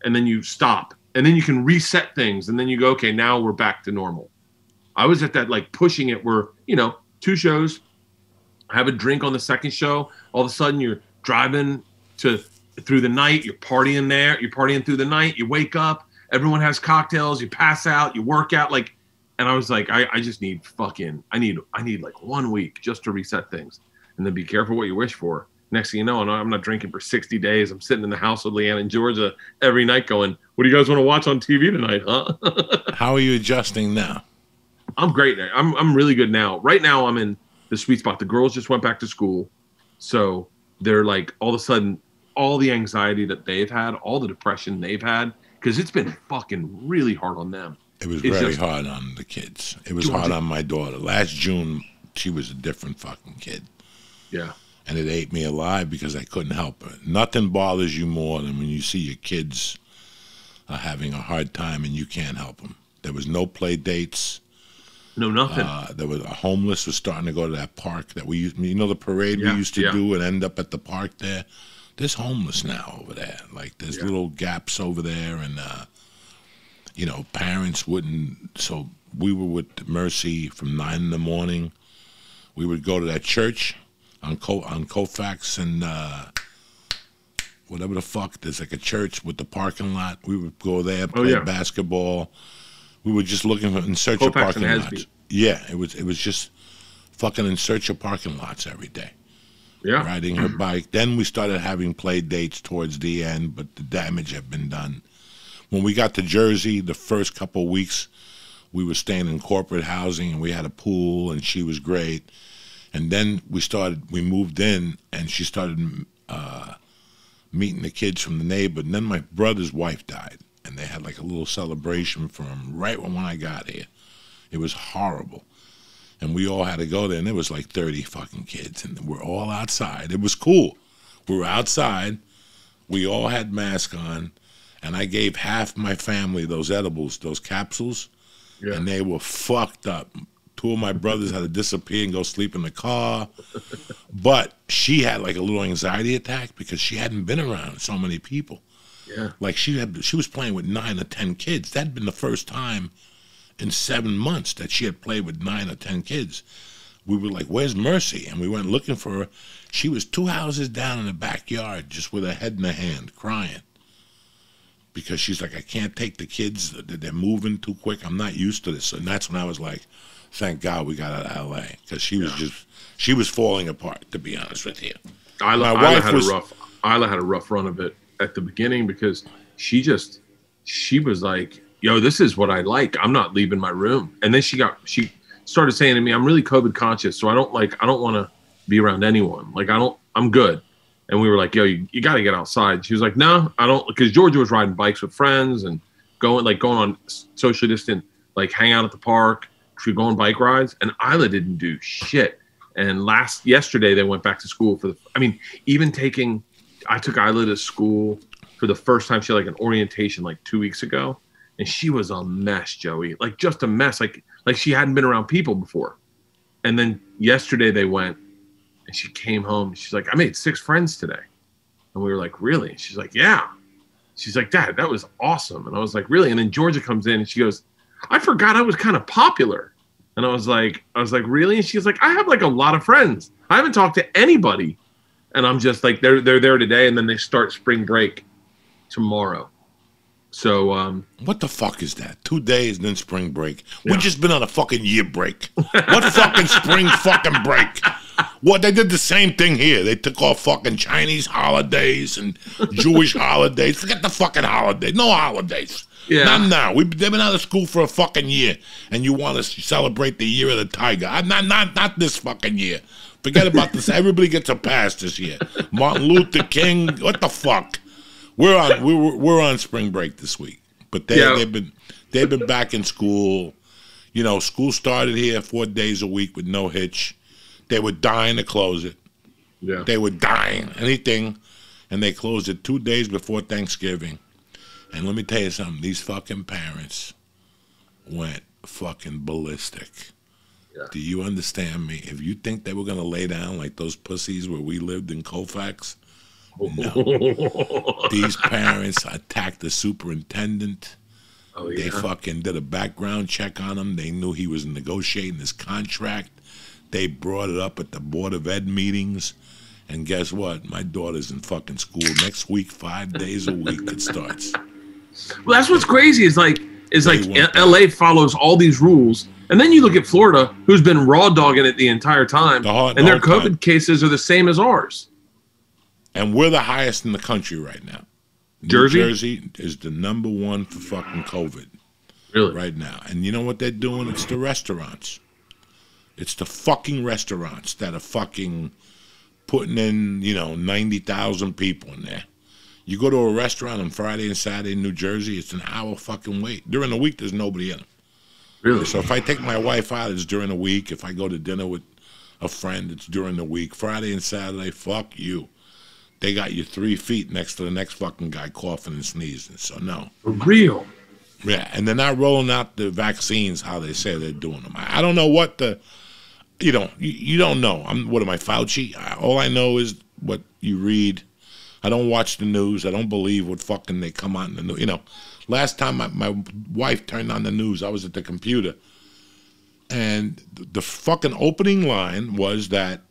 and then you stop, and then you can reset things, and then you go, okay, now we're back to normal. I was at that like pushing it where 2 shows. Have a drink on the second show. All of a sudden, you're driving through the night. You're partying there. You're partying through the night. You wake up. Everyone has cocktails. You pass out. You work out. And I was like, I just need I need like 1 week just to reset things. And then be careful what you wish for. Next thing you know, I'm not drinking for 60 days. I'm sitting in the house with Leanne in Georgia every night going, what do you guys want to watch on TV tonight, huh? How are you adjusting now? I'm great. I'm really good now. Right now, I'm in the sweet spot. The girls just went back to school. So they're like, all of a sudden, all the anxiety that they've had, all the depression they've had, because it's been fucking really hard on them. It was very hard on the kids. It was hard on my daughter. Last June, she was a different fucking kid. Yeah. And it ate me alive because I couldn't help her. Nothing bothers you more than when you see your kids are having a hard time and you can't help them. There was no play dates. No, nothing. There was a homeless was starting to go to that park that we used, the parade we used to do and end up at the park there. There's homeless now over there. Like there's little gaps over there, and parents wouldn't. So we were with Mercy from 9 in the morning. We would go to that church on Colfax and whatever the fuck. There's like a church with the parking lot. We would go there, play basketball. We were just looking in search of parking lots. Yeah, it was just fucking in search of parking lots every day. Yeah. Riding her bike. Then we started having play dates towards the end, but the damage had been done. When we got to Jersey, the first couple of weeks, we were staying in corporate housing, and we had a pool, and she was great. And then we moved in, and she started meeting the kids from the neighbor. And then my brother's wife died, and they had like a little celebration for him right when I got here. It was horrible. And we all had to go there, and there was like 30 fucking kids, and we're all outside. It was cool. We were outside. We all had masks on, and I gave half my family those edibles, those capsules, and they were fucked up. Two of my brothers had to disappear and go sleep in the car. But she had like a little anxiety attack because she hadn't been around so many people. Yeah. Like she was playing with 9 or 10 kids. That'd been the first time in 7 months that she had played with 9 or 10 kids. We were like, where's Mercy? And we went looking for her. She was 2 houses down in the backyard just with her head in her hand, crying. Because she's like, I can't take the kids. They're moving too quick. I'm not used to this. And that's when I was like, thank God we got out of L.A. Because she was falling apart, to be honest with you. Isla had a rough run of it at the beginning because she was like, yo, this is what I like. I'm not leaving my room. And then she started saying to me, I'm really COVID conscious, so I don't want to be around anyone. Like I'm good. And we were like, yo, you got to get outside. She was like, no, I don't, because Georgia was riding bikes with friends and going on socially distant, like hang out at the park. She would go on bike rides, and Isla didn't do shit. And yesterday they went back to school I took Isla to school for the first time. She had like an orientation like 2 weeks ago, and she was a mess, Joey, like just a mess. Like she hadn't been around people before. And then yesterday they went, and she came home. She's like, I made 6 friends today. And we were like, really? And she's like, yeah. She's like, Dad, that was awesome. And I was like, really? And then Georgia comes in and she goes, I forgot I was kind of popular. And I was like, really? And she's like, I have like a lot of friends. I haven't talked to anybody. And I'm just like, they're there today. And then they start spring break tomorrow. So, what the fuck is that? 2 days and then spring break. Yeah. We've just been on a fucking year break. What fucking spring fucking break? What, they did the same thing here. They took off fucking Chinese holidays and Jewish holidays. Forget the fucking holidays. No holidays. Yeah. Not now. They've been out of school for a fucking year, and you want to celebrate the year of the tiger. Not this fucking year. Forget about this. Everybody gets a pass this year. Martin Luther King. What the fuck? We're on spring break this week, but they've been back in school. You know, school started here 4 days a week with no hitch. They were dying to close it. Yeah, they were dying anything, and they closed it 2 days before Thanksgiving. And let me tell you something. These fucking parents went fucking ballistic. Yeah. Do you understand me? If you think they were gonna lay down like those pussies where we lived in Colfax. No. These parents attacked the superintendent. Oh, yeah. They fucking did a background check on him. They knew he was negotiating his contract. They brought it up at the Board of Ed meetings. And guess what? My daughter's in fucking school next week, 5 days a week it starts. Well, that's what's crazy is like LA follows all these rules. And then you look at Florida, who's been raw dogging it the entire time. And their COVID cases are the same as ours. And we're the highest in the country right now. Jersey? New Jersey is the #1 for fucking COVID. Really? Right now. And you know what they're doing? It's the restaurants. It's the fucking restaurants that are fucking putting in, 90,000 people in there. You go to a restaurant on Friday and Saturday in New Jersey, it's an hour fucking wait. During the week, there's nobody in them. Really? So if I take my wife out, it's during the week. If I go to dinner with a friend, it's during the week. Friday and Saturday, fuck you. They got you 3 feet next to the next fucking guy coughing and sneezing. So no. For real? Yeah, and they're not rolling out the vaccines how they say they're doing them. I don't know what the, you don't know. What am I, Fauci? All I know is what you read. I don't watch the news. I don't believe what fucking they come on the news. Last time my wife turned on the news, I was at the computer, and the fucking opening line was that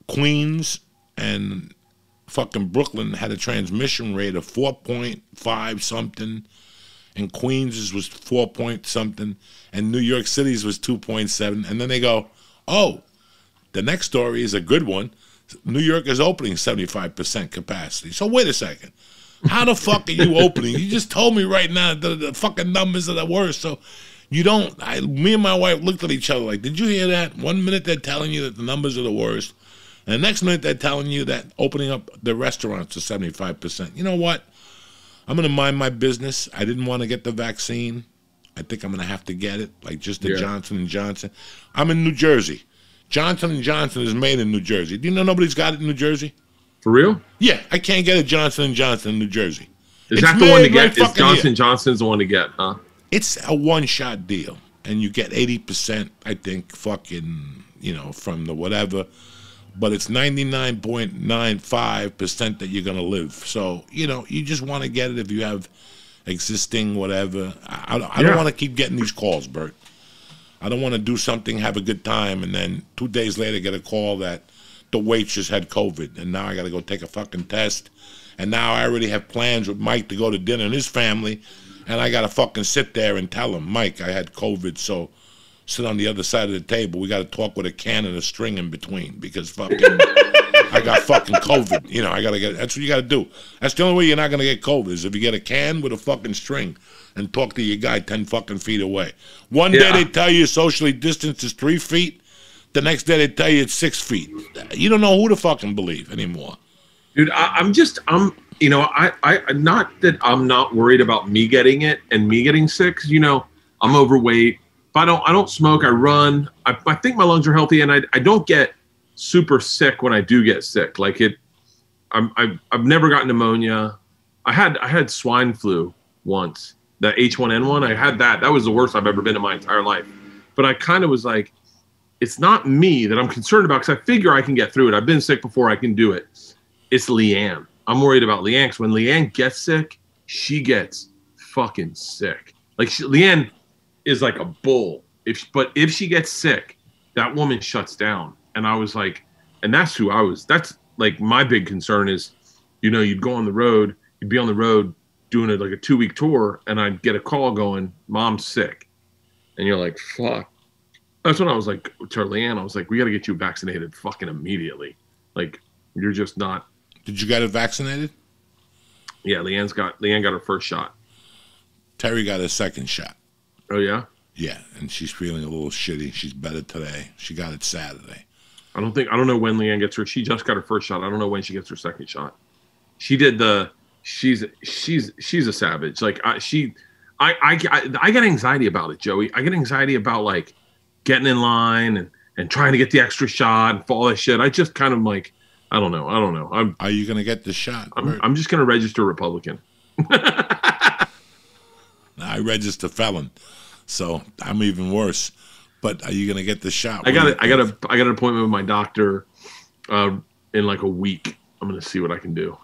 Queens and fucking Brooklyn had a transmission rate of 4.5 something, and Queens was 4 point something, and New York City's was 2.7. And then they go, oh, the next story is a good one. New York is opening 75% capacity. So wait a second. How the fuck are you opening? You just told me right now the fucking numbers are the worst. So you don't. Me and my wife looked at each other like, did you hear that? 1 minute they're telling you that the numbers are the worst, and the next minute they're telling you that opening up the restaurants are 75%. You know what? I'm gonna mind my business. I didn't want to get the vaccine. I think I'm gonna have to get it, like just the Johnson & Johnson. I'm in New Jersey. Johnson & Johnson is made in New Jersey. Do you know nobody's got it in New Jersey? For real? Yeah, I can't get a Johnson & Johnson in New Jersey. Is that the one to get? Is Johnson & Johnson's the one to get, huh? It's a one-shot deal, and you get 80%, I think, fucking, from the whatever, but it's 99.95% that you're going to live. So, you just want to get it if you have existing whatever. I don't want to keep getting these calls, Bert. I don't want to do something, have a good time, and then 2 days later get a call that the waitress had COVID, and now I got to go take a fucking test, and now I already have plans with Mike to go to dinner and his family, and I got to fucking sit there and tell him, Mike, I had COVID, so sit on the other side of the table. We got to talk with a can and a string in between because fucking I got fucking COVID. I got to get, that's what you got to do. That's the only way you're not going to get COVID is if you get a can with a fucking string and talk to your guy 10 fucking feet away. One day they tell you socially distance is 3 feet. The next day they tell you it's 6 feet. You don't know who to fucking believe anymore. Dude, I'm not that I'm not worried about me getting it and me getting sick. I'm overweight. I don't smoke. I run. I think my lungs are healthy, and I don't get super sick when I do get sick. Like I've never gotten pneumonia. I had swine flu once. The H1N1. I had that. That was the worst I've ever been in my entire life. But I kind of was like, it's not me that I'm concerned about because I figure I can get through it. I've been sick before. I can do it. It's Leanne. I'm worried about Leanne because when Leanne gets sick, she gets fucking sick. Like Leanne is like a bull. But if she gets sick, that woman shuts down. And I was like, and that's who I was. That's like my big concern is, you'd go on the road, you'd be on the road doing it like a 2-week tour, and I'd get a call going, Mom's sick. And you're like, fuck. That's when I was like, to Leanne, I was like, we got to get you vaccinated fucking immediately. Like, you're just not. Did you get it vaccinated? Yeah, Leanne got her first shot. Terry got his second shot. Oh, yeah? Yeah, and she's feeling a little shitty. She's better today. She got it Saturday. I don't know when Leanne gets her. She just got her first shot. I don't know when she gets her second shot. She did she's a savage. Like I get anxiety about it, Joey. I get anxiety about like getting in line and trying to get the extra shot and all that shit. I just kind of like, I don't know. Are you going to get the shot? I'm just going to register Republican. I register felon, so I'm even worse. But are you going to get the shot? I got an appointment with my doctor in like a week. I'm going to see what I can do.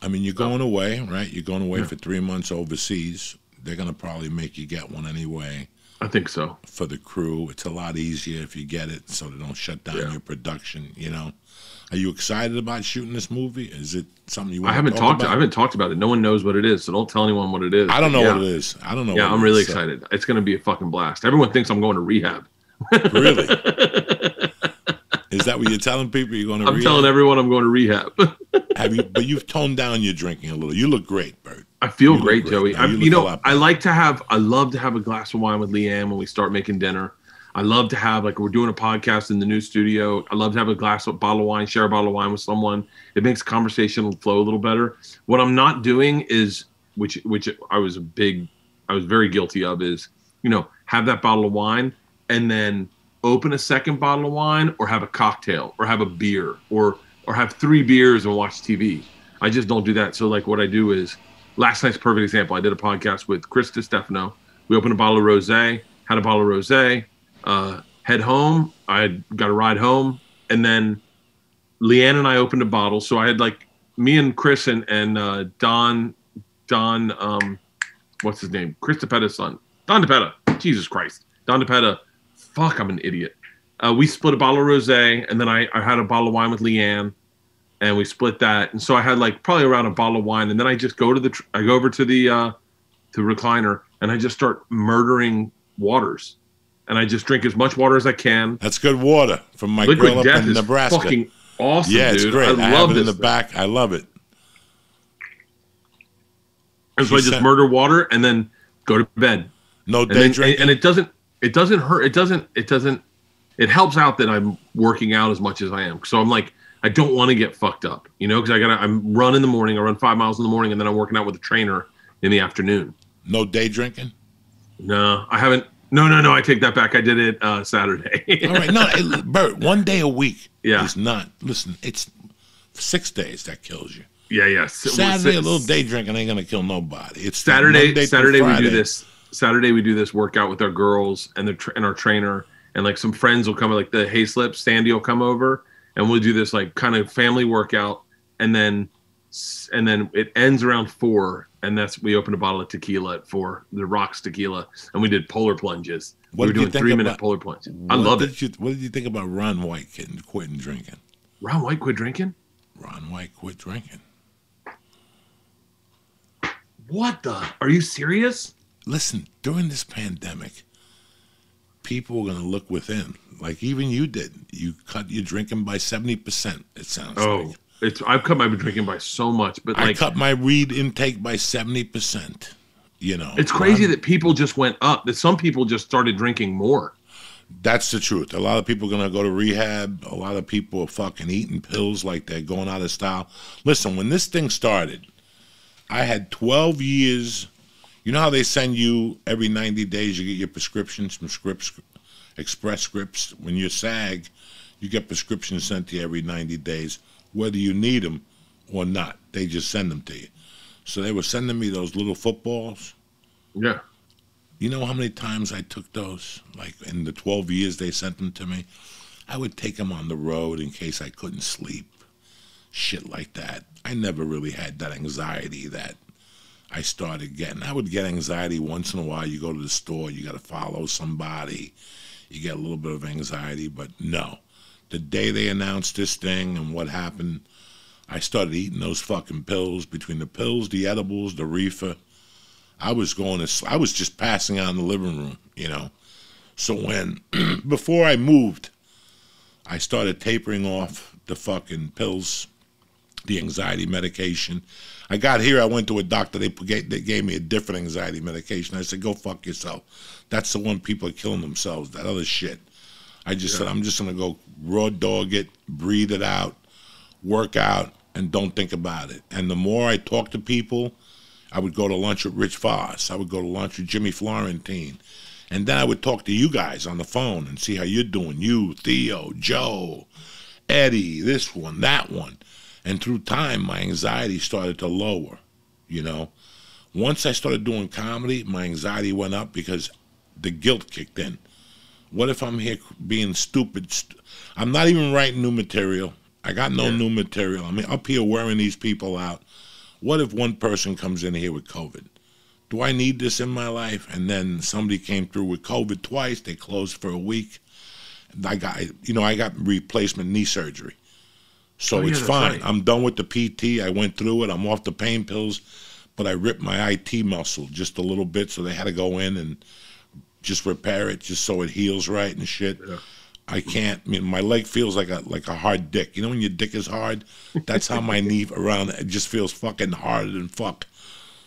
I mean, you're going away, right? You're going away for 3 months overseas. They're going to probably make you get one anyway. I think so. For the crew, it's a lot easier if you get it, so they don't shut down your production. Are you excited about shooting this movie? Is it something you want to talk about? I haven't talked about it. No one knows what it is, so don't tell anyone what it is. I don't know what it is. I don't know. Yeah, I'm really excited. It's going to be a fucking blast. Everyone thinks I'm going to rehab. Really? Is that what you're telling people? You're going to rehab? I'm telling everyone I'm going to rehab. But you've toned down your drinking a little. You look great, Bert. I feel great, Joey. I love to have a glass of wine with Leanne when we start making dinner. I love to have, like, we're doing a podcast in the new studio. I love to have a bottle of wine, share a bottle of wine with someone. It makes conversation flow a little better. What I'm not doing is, which I was very guilty of, is, have that bottle of wine and then open a second bottle of wine or have a cocktail or have a beer or have 3 beers and watch TV. I just don't do that. So, like, what I do is, last night's a perfect example. I did a podcast with Chris DiStefano. We opened a bottle of rosé, had a bottle of rosé, head home. I got a ride home, and then Leanne and I opened a bottle. So I had like me and Chris and Don, what's his name? Chris DePetta's son. Don DePetta. Jesus Christ. Don DePetta. Fuck, I'm an idiot. We split a bottle of rosé, and then I had a bottle of wine with Leanne, and we split that. And so I had like probably around a bottle of wine, and then I just go over to the recliner, and I just start murdering waters. And I just drink as much water as I can. That's good water from my Liquid grill up Death in is Nebraska. fucking awesome, yeah, it's dude. great. I love it this in the thing. back. I love it. And so I just murder water and then go to bed. No day drinking? And it doesn't hurt. It helps out that I'm working out as much as I am. So I'm like, I don't want to get fucked up, you know, because I'm run in the morning. I run 5 miles in the morning, and then I'm working out with a trainer in the afternoon. No day drinking? No, I haven't. No. I take that back. I did it Saturday. All right. No, Bert, 1 day a week is not. Listen, it's 6 days that kills you. Yeah. Saturday, a little day drinking ain't going to kill nobody. It's Saturday we do this. Saturday we do this workout with our girls and our trainer, and like some friends will come, like the Hayslips, Sandy will come over, and we'll do this like kind of family workout, and then it ends around 4, and we open a bottle of tequila at 4, the Rocks tequila, and we did polar plunges. We were doing 3-minute polar plunges. I love it. What did you think about Ron White quitting drinking? Ron White quit drinking? Ron White quit drinking. What the? Are you serious? Listen, during this pandemic, people were going to look within. Like even you did. You cut your drinking by 70%, it sounds like. I've cut my drinking by so much, but I cut my weed intake by 70%. You know, it's crazy that people just went up. That some people just started drinking more. That's the truth. A lot of people are gonna go to rehab. A lot of people are fucking eating pills like they're going out of style. Listen, when this thing started, I had 12 years. You know how they send you every 90 days? You get your prescriptions from Express Scripts. When you're SAG, you get prescriptions sent to you every 90 days. Whether you need them or not, they just send them to you. So they were sending me those little footballs. Yeah. You know how many times I took those? Like in the 12 years they sent them to me? I would take them on the road in case I couldn't sleep. Shit like that. I never really had that anxiety that I started getting. I would get anxiety once in a while. You go to the store, you got to follow somebody. You get a little bit of anxiety, but no. The day they announced this thing and what happened, I started eating those fucking pills. Between the pills, the edibles, the reefer, I was just passing out in the living room, you know. So before I moved, I started tapering off the fucking pills, the anxiety medication. I got here, I went to a doctor, they gave me a different anxiety medication. I said, go fuck yourself. That's the one people are killing themselves, that other shit. I just said, I'm just going to go raw dog it, breathe it out, work out, and don't think about it. And the more I talk to people, I would go to lunch with Rich Voss. I would go to lunch with Jimmy Florentine. And then I would talk to you guys on the phone and see how you're doing. You, Theo, Joe, Eddie, this one, that one. And through time, my anxiety started to lower, you know. Once I started doing comedy, my anxiety went up because the guilt kicked in. What if I'm here being stupid? I'm not even writing new material. I got no new material. I mean, up here wearing these people out. What if one person comes in here with COVID? Do I need this in my life? And then somebody came through with COVID twice. They closed for a week. I got replacement knee surgery. So it's fine. Right. I'm done with the PT. I went through it. I'm off the pain pills. But I ripped my IT muscle just a little bit, so they had to go in and just repair it just so it heals right and shit. Yeah. I can't. I mean, my leg feels like a hard dick. You know when your dick is hard? That's how my knee around it just feels fucking harder than fuck.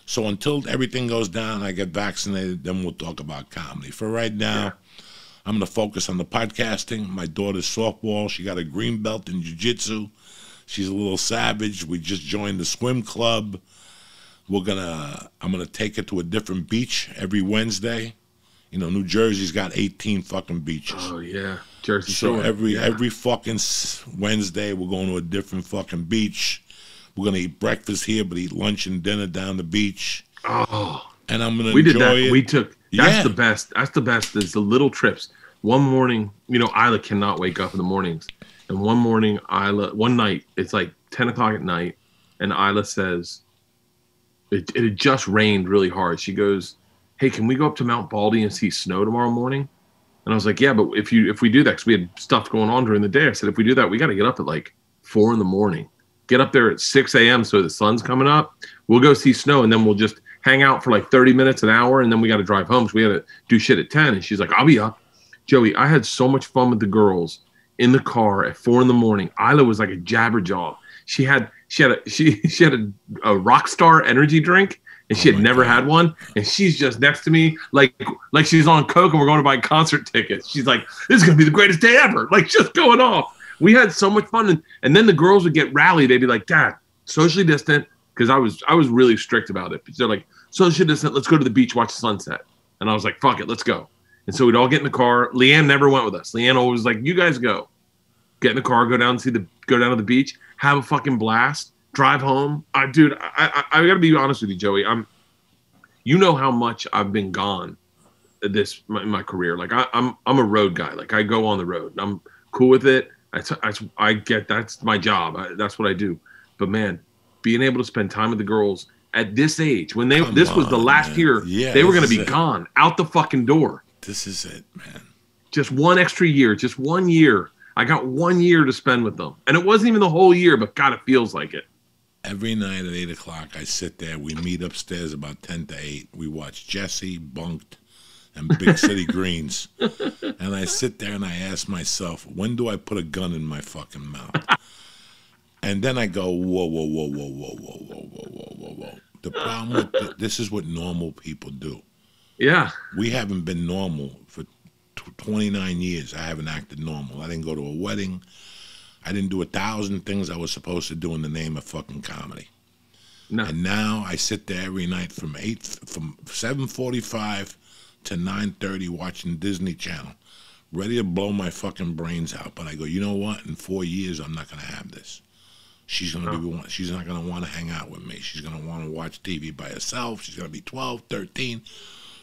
So until everything goes down, I get vaccinated, then we'll talk about comedy. For right now, I'm going to focus on the podcasting. My daughter's softball. She got a green belt in jiu-jitsu. She's a little savage. We just joined the swim club. I'm gonna take her to a different beach every Wednesday. You know, New Jersey's got 18 fucking beaches. Oh yeah, Jersey Shore. So every fucking Wednesday we're going to a different fucking beach. We're gonna eat breakfast here, but eat lunch and dinner down the beach. Oh, and I'm gonna enjoy we did that. it. We took. That's the best. That's the best. Is the little trips. One morning, you know, Isla cannot wake up in the mornings. And one night, it's like 10 o'clock at night, and Isla says, it had just rained really hard. She goes, hey, can we go up to Mount Baldy and see snow tomorrow morning? And I was like, yeah, but if we do that, because we had stuff going on during the day, I said, if we do that, we got to get up at like 4 in the morning. Get up there at 6 a.m. so the sun's coming up. We'll go see snow, and then we'll just hang out for like 30 minutes, an hour, and then we got to drive home. So we had to do shit at 10. And she's like, I'll be up. Joey, I had so much fun with the girls in the car at 4 in the morning. Isla was like a jabberjaw. She had a rock star energy drink, and she had never had one, and she's just next to me like she's on coke, and we're going to buy concert tickets. She's like, "This is gonna be the greatest day ever!" Like just going off. We had so much fun, and then the girls would get rallied. They'd be like, "Dad, socially distant," because I was really strict about it. They're like, "Socially distant. Let's go to the beach, watch the sunset." And I was like, "Fuck it, let's go." And so we'd all get in the car. Leanne never went with us. Leanne always was like, "You guys go. Get in the car, go down to the beach, have a fucking blast, drive home." Dude, I gotta be honest with you, Joey. You know how much I've been gone in my career. Like I'm a road guy. Like I go on the road. I'm cool with it. I get that's my job. That's what I do. But man, being able to spend time with the girls at this age, when this was the last year, they were gonna be gone out the fucking door. This is it, man. Just one extra year, just 1 year. I got 1 year to spend with them. And it wasn't even the whole year, but God, it feels like it. Every night at 8 o'clock, I sit there. We meet upstairs about 10 to 8. We watch Jesse, Bunked, and Big City Greens. And I sit there and I ask myself, when do I put a gun in my fucking mouth? And then I go, whoa, whoa, whoa, whoa, whoa, whoa, whoa, whoa, whoa, whoa, whoa. The problem with this is what normal people do. Yeah. We haven't been normal for 29 years. I haven't acted normal. I didn't go to a wedding. I didn't do 1,000 things I was supposed to do in the name of fucking comedy. No. And now I sit there every night from 7:45 to 9:30 watching Disney Channel, ready to blow my fucking brains out. But I go, you know what? In 4 years, I'm not gonna have this. She's gonna be. She's not gonna want to hang out with me. She's gonna want to watch TV by herself. She's gonna be 12, 13.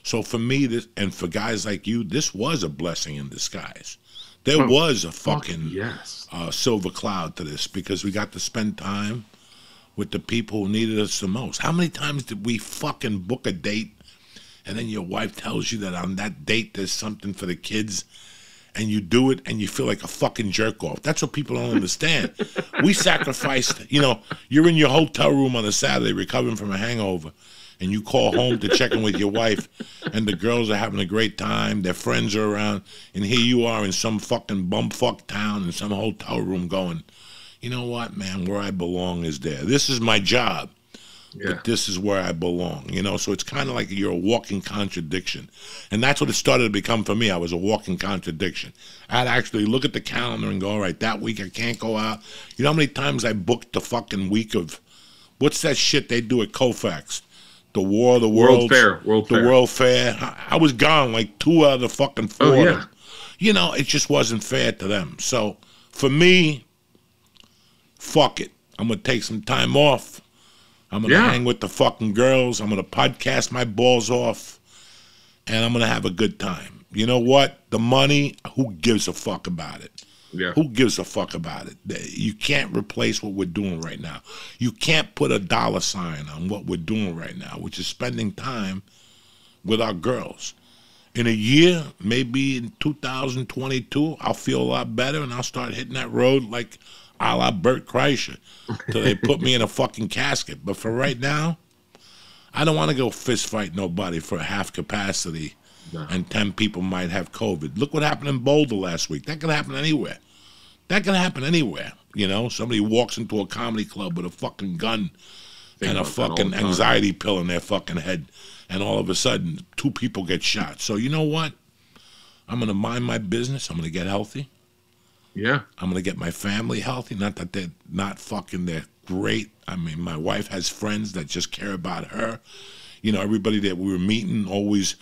So for me, this, and for guys like you, this was a blessing in disguise. There was a fucking silver cloud to this because we got to spend time with the people who needed us the most. How many times did we fucking book a date and then your wife tells you that on that date there's something for the kids and you do it and you feel like a fucking jerk off? That's what people don't understand. We sacrificed, you're in your hotel room on a Saturday recovering from a hangover, and you call home to check in with your wife, and the girls are having a great time, their friends are around, and here you are in some fucking bumfuck town in some hotel room going, you know what, man, where I belong is there. This is my job, but this is where I belong, So it's kind of like you're a walking contradiction. And that's what it started to become for me. I was a walking contradiction. I'd actually look at the calendar and go, all right, that week I can't go out. You know how many times I booked the fucking week of, what's that shit they do at Koufax? The War of the Worlds, World Fair. I was gone like 2 out of the fucking 4 of them. It just wasn't fair to them. So for me, fuck it. I'm going to take some time off. I'm going to hang with the fucking girls. I'm going to podcast my balls off. And I'm going to have a good time. You know what? The money, who gives a fuck about it? Yeah. Who gives a fuck about it? You can't replace what we're doing right now. You can't put a dollar sign on what we're doing right now, which is spending time with our girls. In a year, maybe in 2022, I'll feel a lot better and I'll start hitting that road like a la BERT KREISCHER till they put me in a fucking casket. But for right now, I don't want to go fist fight nobody for half capacity. No. And 10 people might have COVID. Look what happened in Boulder last week. That could happen anywhere. Somebody walks into a comedy club with a fucking gun and a fucking anxiety pill in their fucking head, and all of a sudden 2 people get shot. So you know what? I'm going to mind my business. I'm going to get healthy. Yeah. I'm going to get my family healthy. Not that they're not fucking, they're great. I mean, my wife has friends that just care about her. Everybody that we were meeting always,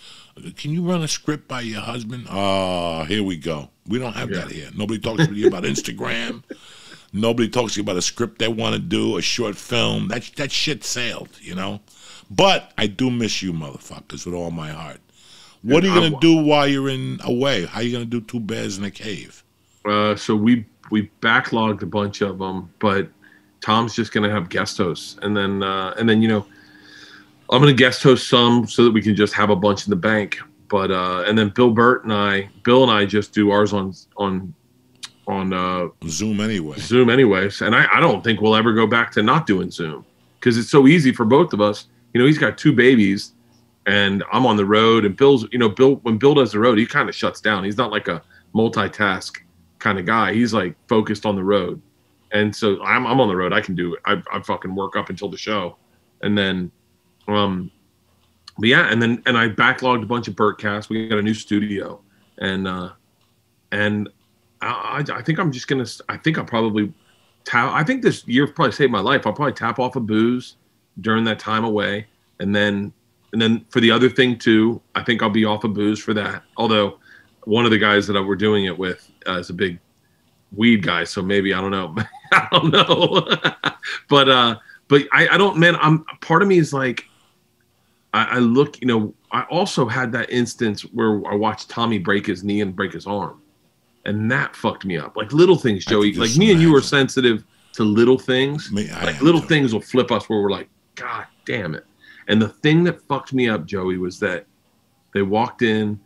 can you run a script by your husband? Oh, here we go. We don't have that here. Nobody talks to you about Instagram. Nobody talks to you about a script they want to do, a short film. That shit sailed, But I do miss you motherfuckers with all my heart. What are you going to do while you're away? How are you going to do 2 Bears in a Cave? So we backlogged a bunch of them, but Tom's just going to have guest hosts. And then I'm going to guest host some so that we can just have a bunch in the bank. But and then Bill and I just do ours on Zoom anyway. Zoom anyways. And I don't think we'll ever go back to not doing Zoom because it's so easy for both of us. He's got 2 babies and I'm on the road, and Bill's, when Bill does the road, he kind of shuts down. He's not like a multitask kind of guy. He's like focused on the road. And so I'm on the road. I can do it. I fucking work up until the show. And then But yeah, and I backlogged a bunch of BERT casts. We got a new studio, and I think I'm just gonna. I think I'll probably I think this year probably saved my life. I'll probably tap off of booze during that time away, and then for the other thing too, I think I'll be off of booze for that. Although one of the guys that we're doing it with is a big weed guy, so maybe I don't know. I don't know, but I don't. Man, I'm part of me is like. I look, I also had that instance where I watched Tommy break his knee and break his arm. And that fucked me up. Like little things, Joey. Like me and you are sensitive to little things. Like little things will flip us where we're like, God damn it. And the thing that fucked me up, Joey, was that they walked in,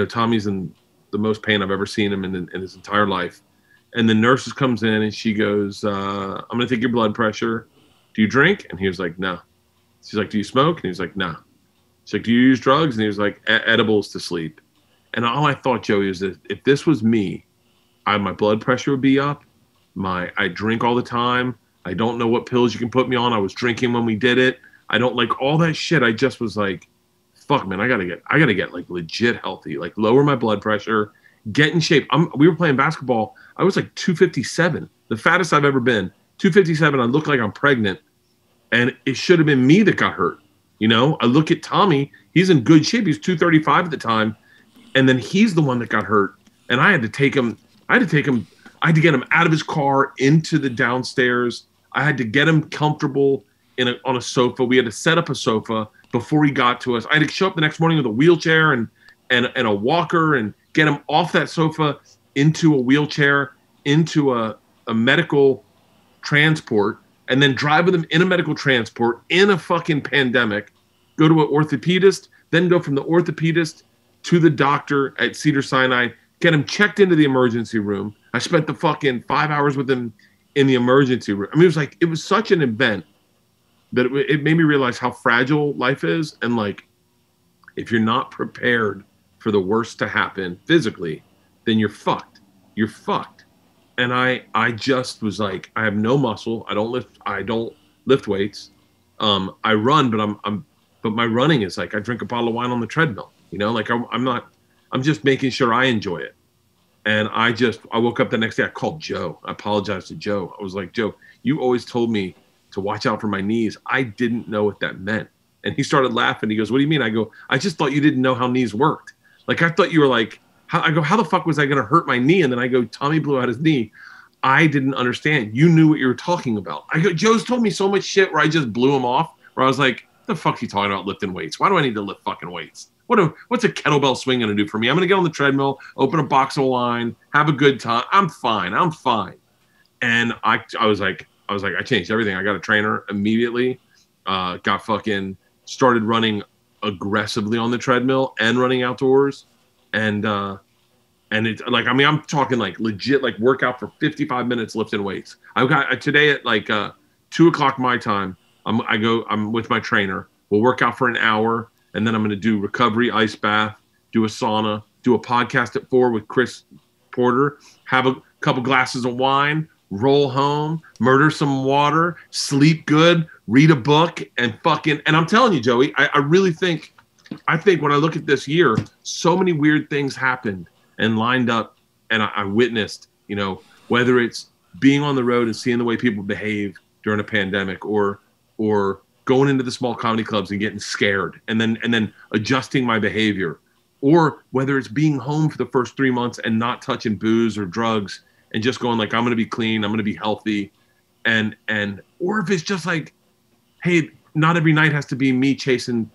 Tommy's in the most pain I've ever seen him in his entire life. And the nurse comes in and she goes, I'm going to take your blood pressure. Do you drink? And he was like, no. She's like, do you smoke? And he's like, no. She's like, do you use drugs? And he was like, edibles to sleep. And all I thought, Joey, is that if this was me, my blood pressure would be up. I drink all the time. I don't know what pills you can put me on. I was drinking when we did it. I don't like all that shit. I just was like, fuck, man, I gotta get like legit healthy, like lower my blood pressure, get in shape. We were playing basketball. I was like 257, the fattest I've ever been. 257. I look like I'm pregnant, and it should have been me that got hurt. I look at Tommy. He's in good shape. He's 235 at the time, and then he's the one that got hurt. And I had to take him. I had to get him out of his car into the downstairs. I had to get him comfortable on a sofa. We had to set up a sofa before he got to us. I had to show up the next morning with a wheelchair and a walker and get him off that sofa into a wheelchair, into a medical transport, and then drive with him in a medical transport in a fucking pandemic, go to an orthopedist, then go from the orthopedist to the doctor at Cedars-Sinai, get him checked into the emergency room. I spent the fucking 5 hours with him in the emergency room. I mean, it was such an event that it made me realize how fragile life is. And like, if you're not prepared for the worst to happen physically, then you're fucked. You're fucked. And I just was like, I have no muscle. I don't lift weights. I run, but my running is like, I drink a bottle of wine on the treadmill, like I'm just making sure I enjoy it. And I woke up the next day. I called Joe. I apologized to Joe. I was like, Joe, you always told me to watch out for my knees. I didn't know what that meant. And he started laughing. He goes, what do you mean? I go, I just thought you didn't know how knees worked. Like, I thought you were like, I go, how the fuck was I going to hurt my knee? And then I go, Tommy blew out his knee. I didn't understand. You knew what you were talking about. I go, Joe's told me so much shit where I just blew him off, where I was like, the fuck's he talking about lifting weights? Why do I need to lift fucking weights? What's a kettlebell swing going to do for me? I'm going to get on the treadmill, open a box of wine, have a good time. I'm fine. And I was like, I changed everything. I got a trainer immediately, started running aggressively on the treadmill and running outdoors. And it's like, I mean, I'm talking like legit, like workout for 55 minutes lifting weights. I've got today at like 2:00 my time. I'm with my trainer. We'll work out for an hour, and then I'm going to do recovery, ice bath, do a sauna, do a podcast at 4 with Chris Porter, have a couple glasses of wine, roll home, murder some water, sleep good, read a book, and I'm telling you, Joey, I really think when I look at this year, so many weird things happened and lined up, and I witnessed, whether it's being on the road and seeing the way people behave during a pandemic, or going into the small comedy clubs and getting scared and then adjusting my behavior, or whether it's being home for the first 3 months and not touching booze or drugs and just going like, I'm going to be clean, I'm going to be healthy. Or if it's just like, hey, not every night has to be me chasing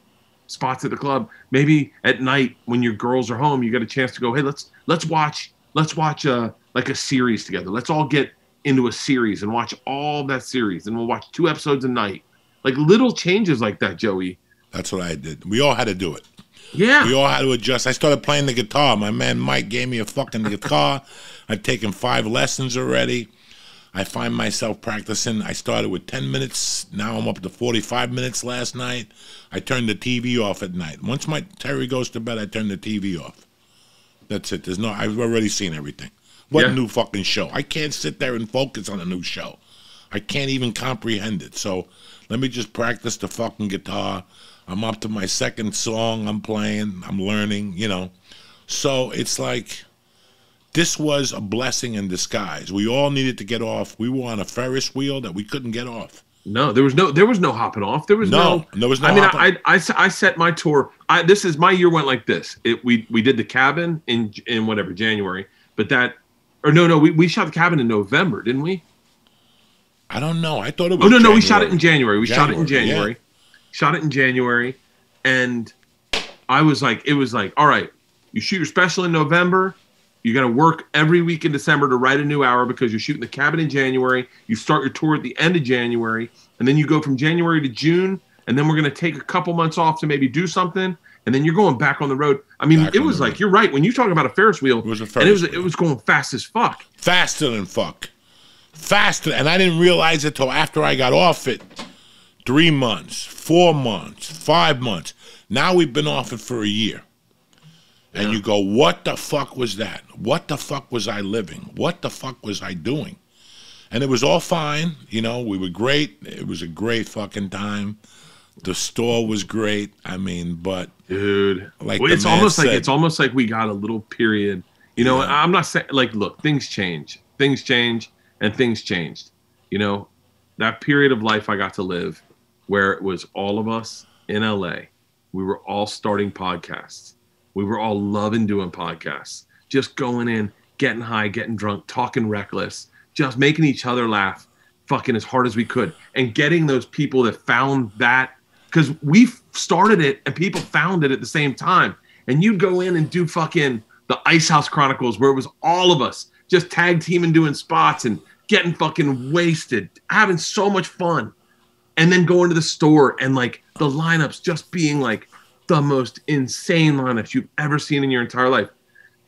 spots at the club. Maybe at night when your girls are home, you got a chance to go, hey, let's watch like a series together. Let's all get into a series and watch all that series, and we'll watch 2 episodes a night. Like little changes like that, Joey. That's what I did. We all had to do it. Yeah. We all had to adjust. I started playing the guitar. My man Mike gave me a fucking guitar. I've taken 5 lessons already. I find myself practicing. I started with 10 minutes. Now I'm up to 45 minutes last night. I turned the TV off at night. Once my Terry goes to bed, I turn the TV off. That's it. I've already seen everything. What new fucking show? I can't sit there and focus on a new show. I can't even comprehend it. So Let me just practice the fucking guitar. I'm up to my second song I'm playing. I'm learning, you know. So it's like, this was a blessing in disguise. We all needed to get off. We were on a Ferris wheel that we couldn't get off. No, there was no hopping off. There was no. I mean, I set my tour. This is my year went like this. We did the cabin in whatever January, but we shot the cabin in November, didn't we? I don't know. I thought it was. Oh no, January. we shot it in January. We shot it in January. Yeah. Shot it in January, and it was like, all right, you shoot your special in November. You got to work every week in December to write a new hour because you're shooting the cabin in January. You start your tour at the end of January, and then you go from January to June, and then we're going to take a couple months off to maybe do something, and then you're going back on the road. I mean, it was like, you're right. When you talk about a Ferris wheel, it was going fast as fuck. Faster than fuck. Faster. And I didn't realize it till after I got off it. 3 months, 4 months, 5 months. Now we've been off it for a year. And you go, what the fuck was that? What the fuck was I living? What the fuck was I doing? And it was all fine. You know, we were great. It was a great fucking time. The store was great. I mean, but dude, like it's almost like we got a little period. You know, I'm not saying, like, look, things change, and things changed. You know, that period of life I got to live, where it was all of us in LA. We were all starting podcasts. We were all loving doing podcasts. Just going in, getting high, getting drunk, talking reckless, just making each other laugh fucking as hard as we could. And getting those people that found that, because we started it and people found it at the same time. And you'd go in and do fucking the Ice House Chronicles, where it was all of us just tag teaming, doing spots and getting fucking wasted, having so much fun. And then going to the store and like the lineups just being like the most insane lineups you've ever seen in your entire life.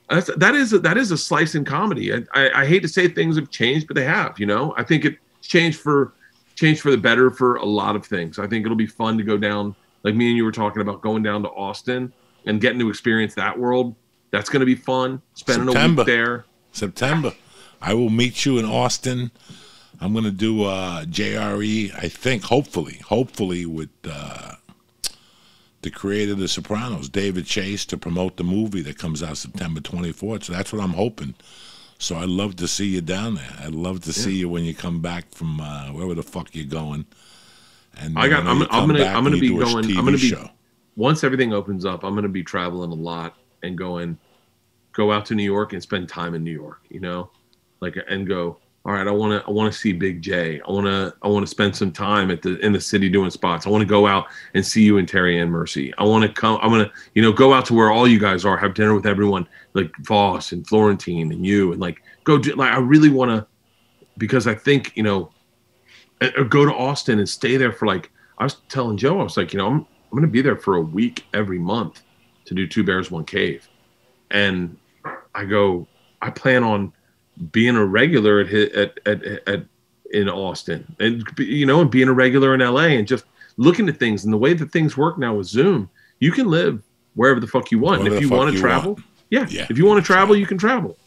That is a slice in comedy. I hate to say things have changed, but they have. You know, I think it's changed for the better for a lot of things. I think it'll be fun to go down, like me and you were talking about, going down to Austin and getting to experience that world. That's going to be fun. Spending a week there. September. I will meet you in Austin. I'm going to do JRE, I think, hopefully with the creator of The Sopranos, David Chase, to promote the movie that comes out September 24th. So that's what I'm hoping. So I'd love to see you down there. I'd love to see you when you come back from wherever the fuck you're going. And I'm gonna be going. Once everything opens up, I'm gonna be traveling a lot and go out to New York and spend time in New York. You know, and go. All right, I want to see Big J. I want to spend some time in the city doing spots. I want to go out and see you and Terry and Mercy. I want to go out to where all you guys are, have dinner with everyone, like Voss and Florentine and you, and I really want to, because I think, go to Austin and stay there for I was telling Joe, I was like, I'm going to be there for a week every month to do Two Bears, One Cave. And I plan on being a regular in Austin, and and being a regular in LA, and just looking at things. And the way that things work now with Zoom, you can live wherever the fuck you want. And if you want to travel, if you want to travel, you can travel.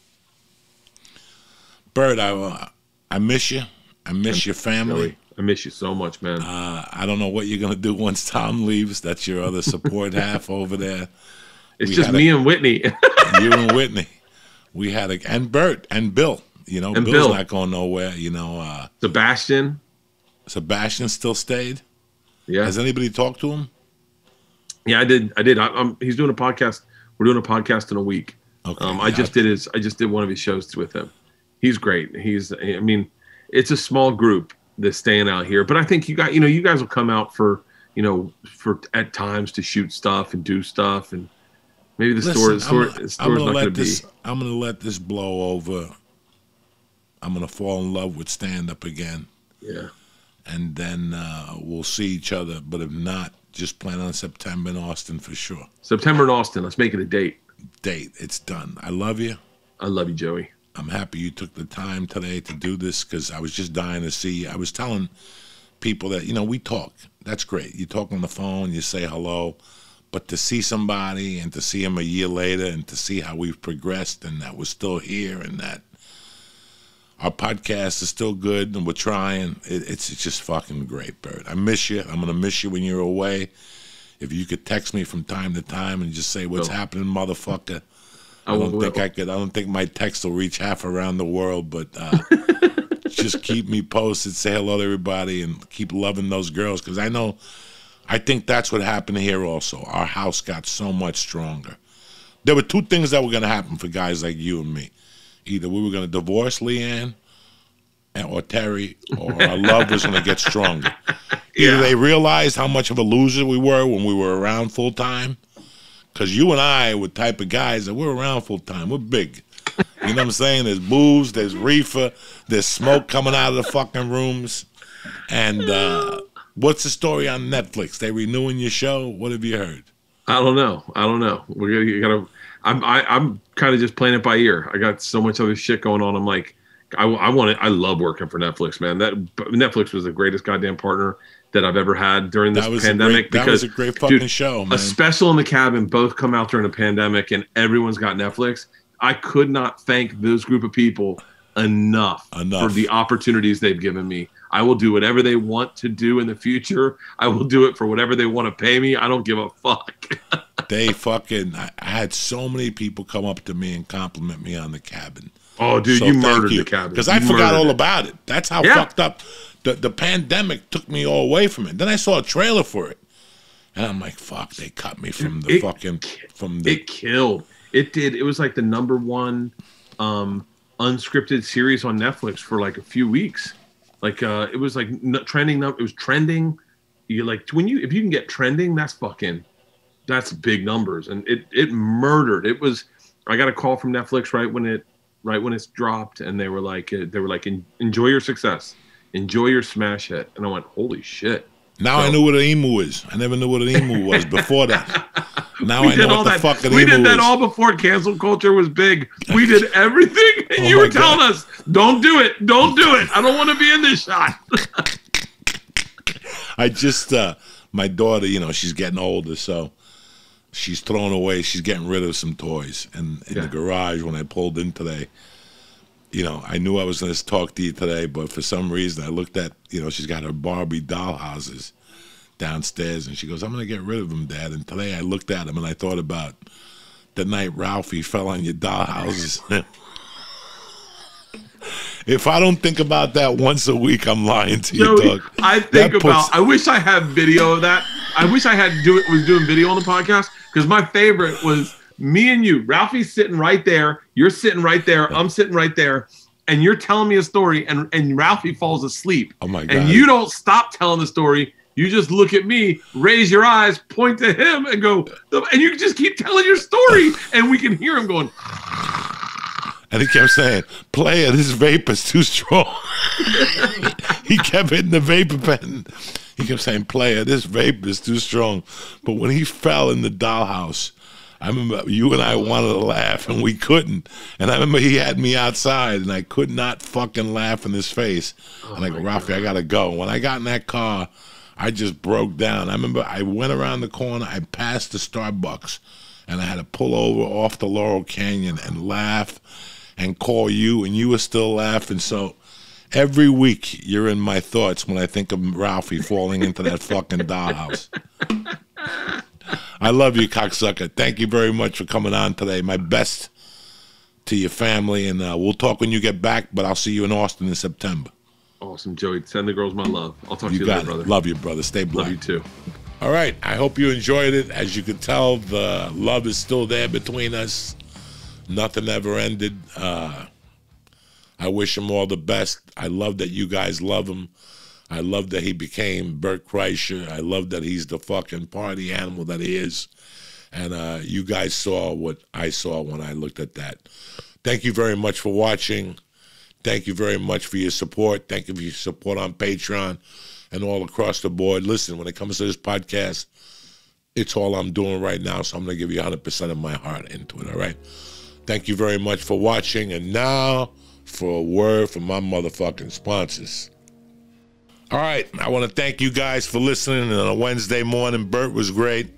Bert, I miss you. I miss your family. I miss you so much, man. I don't know what you're gonna do once Tom leaves. That's your other support half over there. It's just me and Whitney. You and Whitney. We had and Bert and Bill. Bill's not going nowhere. Sebastian still stayed. Yeah. Has anybody talked to him? Yeah, I did. He's doing a podcast. We're doing a podcast in a week. Okay. I just did one of his shows with him. He's great. It's a small group that's staying out here, but I think you guys will come out for at times to shoot stuff and do stuff, and maybe the store's not going to be. I'm going to let this blow over. I'm going to fall in love with stand-up again. Yeah. And then we'll see each other. But if not, just plan on September in Austin for sure. September in Austin. Let's make it a date. It's done. I love you. I love you, Joey. I'm happy you took the time today to do this, because I was just dying to see you. I was telling people that, we talk. That's great. You talk on the phone. You say hello. But to see somebody and to see him a year later and to see how we've progressed and that we're still here and that Our podcast is still good, and we're trying. It's just fucking great, Bert. I miss you. I'm gonna miss you when you're away. If you could text me from time to time and just say what's happening, motherfucker. I don't think my text will reach half around the world, but just keep me posted. Say hello to everybody and keep loving those girls, because I think that's what happened here also. Our house got so much stronger. There were two things that were going to happen for guys like you and me. Either we were going to divorce Leanne or Terry, or our love was going to get stronger. Either they realized how much of a loser we were when we were around full time, because you and I were the type of guys that we're around full time. We're big. You know what I'm saying? There's booze, there's reefer, there's smoke coming out of the fucking rooms. And what's the story on Netflix? They renewing your show? What have you heard? I don't know. I'm kind of just playing it by ear. I got so much other shit going on. I'm like, I love working for Netflix, man. Netflix was the greatest goddamn partner that I've ever had during this pandemic. That was a great fucking show, man. A Special in the Cabin both come out during a pandemic, and everyone's got Netflix. I could not thank those group of people enough for the opportunities they've given me. I will do whatever they want to do in the future. I will do it for whatever they want to pay me. I don't give a fuck. I had so many people come up to me and compliment me on The Cabin. Oh, dude, you murdered The Cabin. Because I forgot all about it. That's how fucked up. The pandemic took me all away from it. Then I saw a trailer for it. And I'm like, fuck, they cut me from the It killed. It did. It was like the number 1 unscripted series on Netflix for like a few weeks. Like it was like trending. It was trending. You like if you can get trending, that's big numbers. And it murdered. It was. I got a call from Netflix right when it's dropped, and they were like, enjoy your success, enjoy your smash hit. And I went, holy shit. Now I know what an emu is. I never knew what an emu was before that. Now I know what the fuck an emu is. We did that all before cancel culture was big. We did everything, and you were telling us, don't do it. Don't do it. I don't want to be in this shot. I just, my daughter, she's getting older, so she's throwing away, she's getting rid of some toys. And in the garage, when I pulled in today, I knew I was going to talk to you today, but for some reason I looked at, she's got her Barbie doll houses downstairs, and she goes, I'm going to get rid of them, Dad. And today I looked at them, and I thought about the night Ralphie fell on your doll houses. If I don't think about that once a week, I'm lying to you, dog. I wish I had video of that. I wish I was doing video on the podcast, because my favorite was me and you. Ralphie's sitting right there. You're sitting right there. I'm sitting right there. And you're telling me a story, and Ralphie falls asleep. Oh, my God. And you don't stop telling the story. You just look at me, raise your eyes, point to him, and go, and you just keep telling your story, and we can hear him going. And he kept saying, player, this vape is too strong. He kept hitting the vapor pen. He kept saying, player, this vape is too strong. But when he fell in the dollhouse, I remember you and I wanted to laugh, and we couldn't. And I remember he had me outside, and I could not fucking laugh in his face. And I go, Ralphie, I got to go. When I got in that car, I just broke down. I remember I went around the corner, I passed the Starbucks, and I had to pull over off the Laurel Canyon and laugh and call you, and you were still laughing. So every week you're in my thoughts when I think of Ralphie falling into that fucking dollhouse. I love you, cocksucker. Thank you very much for coming on today. My best to your family, and we'll talk when you get back, but I'll see you in Austin in September. Awesome, Joey. Send the girls my love. I'll talk to you later, brother. Love you, brother. Stay blessed. Love you, too. All right. I hope you enjoyed it. As you can tell, the love is still there between us. Nothing ever ended. I wish him all the best. I love that you guys love him. I love that he became BERT KREISCHER. I love that he's the fucking party animal that he is. And you guys saw what I saw when I looked at that. Thank you very much for watching. Thank you very much for your support. Thank you for your support on Patreon and all across the board. Listen, when it comes to this podcast, it's all I'm doing right now, so I'm going to give you 100% of my heart into it, all right? Thank you very much for watching. And now for a word from my motherfucking sponsors. All right, I want to thank you guys for listening on a Wednesday morning. Bert was great.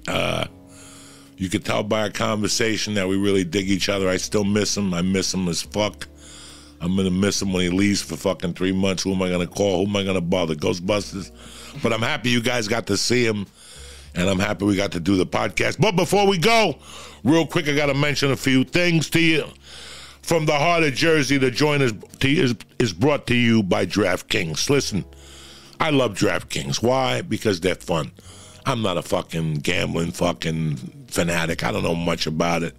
You could tell by our conversation that we really dig each other. I still miss him. I miss him as fuck. I'm going to miss him when he leaves for fucking 3 months. Who am I going to call? Who am I going to bother? Ghostbusters? But I'm happy you guys got to see him, and I'm happy we got to do the podcast. But before we go, real quick, I got to mention a few things to you. From the heart of Jersey, the joint is brought to you by DraftKings. Listen, I love DraftKings. Why? Because they're fun. I'm not a fucking gambling fucking fanatic. I don't know much about it.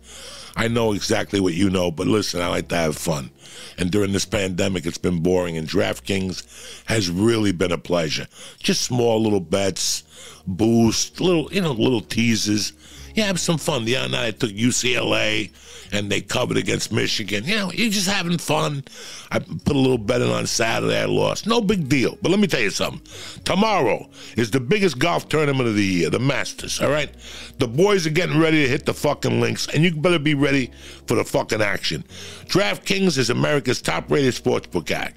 I know exactly what you know, but listen, I like to have fun. And during this pandemic, it's been boring, and DraftKings has really been a pleasure. Just small little bets, boost, little teasers. Yeah, have some fun. The other night I took UCLA, and they covered against Michigan. You're just having fun. I put a little bet in on Saturday. I lost. No big deal. But let me tell you something. Tomorrow is the biggest golf tournament of the year, the Masters, all right? The boys are getting ready to hit the fucking links, and you better be ready for the fucking action. DraftKings is America's top-rated sportsbook app.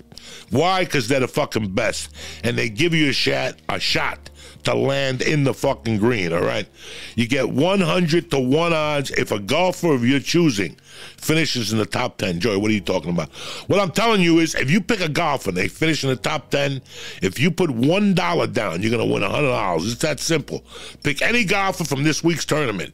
Why? Because they're the fucking best, and they give you a shot to land in the fucking green, all right? You get 100 to 1 odds if a golfer of your choosing finishes in the top 10. Joey, what are you talking about? What I'm telling you is if you pick a golfer and they finish in the top 10, if you put $1 down, you're going to win $100. It's that simple. Pick any golfer from this week's tournament,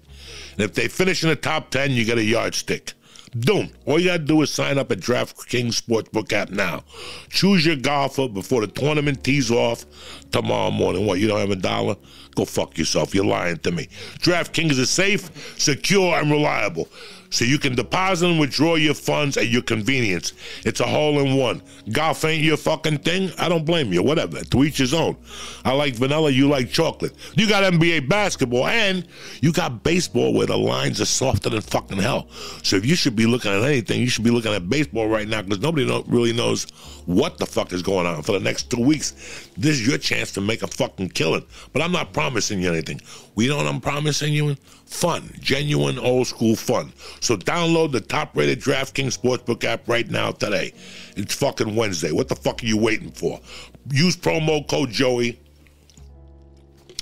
and if they finish in the top 10, you get a yardstick. Boom. All you got to do is sign up at DraftKings Sportsbook app now. Choose your golfer before the tournament tees off tomorrow morning. What, you don't have $1? Go fuck yourself. You're lying to me. DraftKings is safe, secure, and reliable, so you can deposit and withdraw your funds at your convenience. It's a hole-in-one. Golf ain't your fucking thing? I don't blame you. Whatever. To each his own. I like vanilla. You like chocolate. You got NBA basketball, and you got baseball where the lines are softer than fucking hell. So if you should be looking at anything, you should be looking at baseball right now, because nobody really knows what the fuck is going on for the next 2 weeks. This is your chance to make a fucking killing. But I'm not promising you anything. You know what I'm promising you? Fun. Genuine, old-school fun. So download the top-rated DraftKings Sportsbook app right now today. It's fucking Wednesday. What the fuck are you waiting for? Use promo code Joey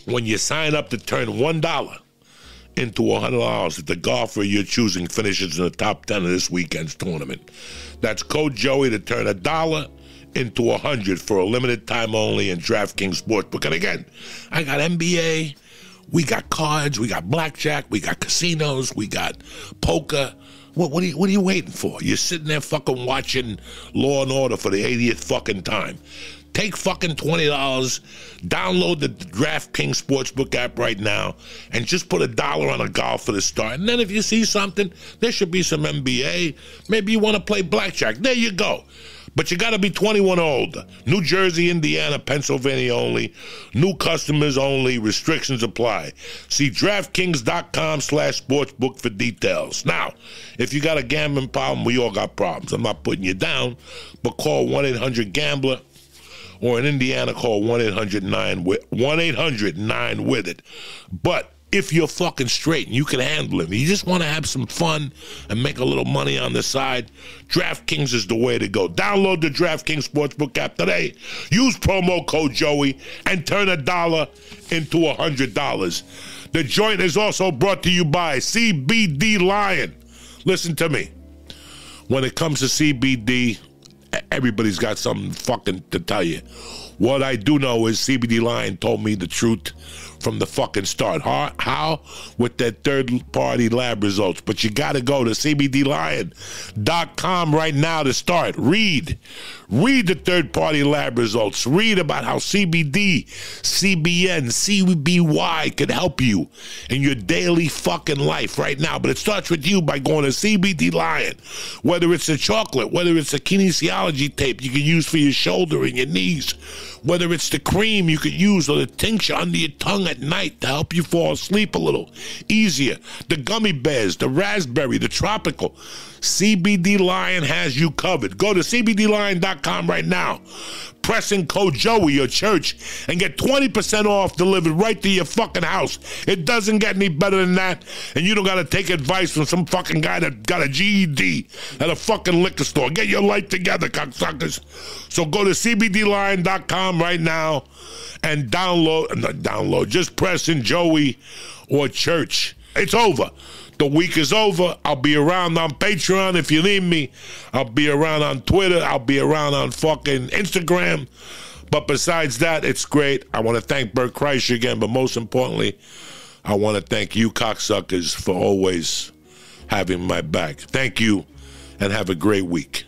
when you sign up to turn $1 into $100 if the golfer you're choosing finishes in the top 10 of this weekend's tournament. That's code Joey to turn $1 into $100 for a limited time only in DraftKings Sportsbook. And again, I got NBA, we got cards, we got blackjack, we got casinos, we got poker. What are you waiting for? You're sitting there fucking watching Law and Order for the 80th fucking time. Take fucking $20, download the DraftKings Sportsbook app right now, and just put $1 on a golf for the start. And then if you see something, there should be some NBA. Maybe you want to play blackjack. There you go. But you got to be 21 or older. New Jersey, Indiana, Pennsylvania only. New customers only. Restrictions apply. See DraftKings.com/sportsbook for details. Now, if you got a gambling problem, we all got problems. I'm not putting you down, but call 1-800-GAMBLER. Or in Indiana, call 1-800-9-WITH-IT. But if you're fucking straight and you can handle it, you just want to have some fun and make a little money on the side, DraftKings is the way to go. Download the DraftKings Sportsbook app today. Use promo code Joey and turn $1 into $100. The joint is also brought to you by CBD Lion. Listen to me. When it comes to CBD, everybody's got something fucking to tell you. What I do know is CBD Lion told me the truth from the fucking start. How? With their third-party lab results. But you got to go to CBDLion.com right now to start. Read the third-party lab results. Read about how CBD, CBN, CBY could help you in your daily fucking life right now. But it starts with you by going to CBD Lion. Whether it's a chocolate, whether it's a kinesiology tape you can use for your shoulder and your knees, whether it's the cream you could use or the tincture under your tongue at night to help you fall asleep a little easier, the gummy bears, the raspberry, the tropical, CBD Lion has you covered. Go to CBDLion.com right now. Press in code Joey or church and get 20% off delivered right to your fucking house. It doesn't get any better than that, and you don't got to take advice from some fucking guy that got a GED at a fucking liquor store. Get your life together, cocksuckers. So go to CBDLion.com right now and just press in Joey or church It's over. The week is over. I'll be around on Patreon if you need me. I'll be around on Twitter. I'll be around on fucking Instagram. But besides that, it's great. I want to thank BERT KREISCHER again, but most importantly, I want to thank you cocksuckers for always having my back. Thank you, and have a great week.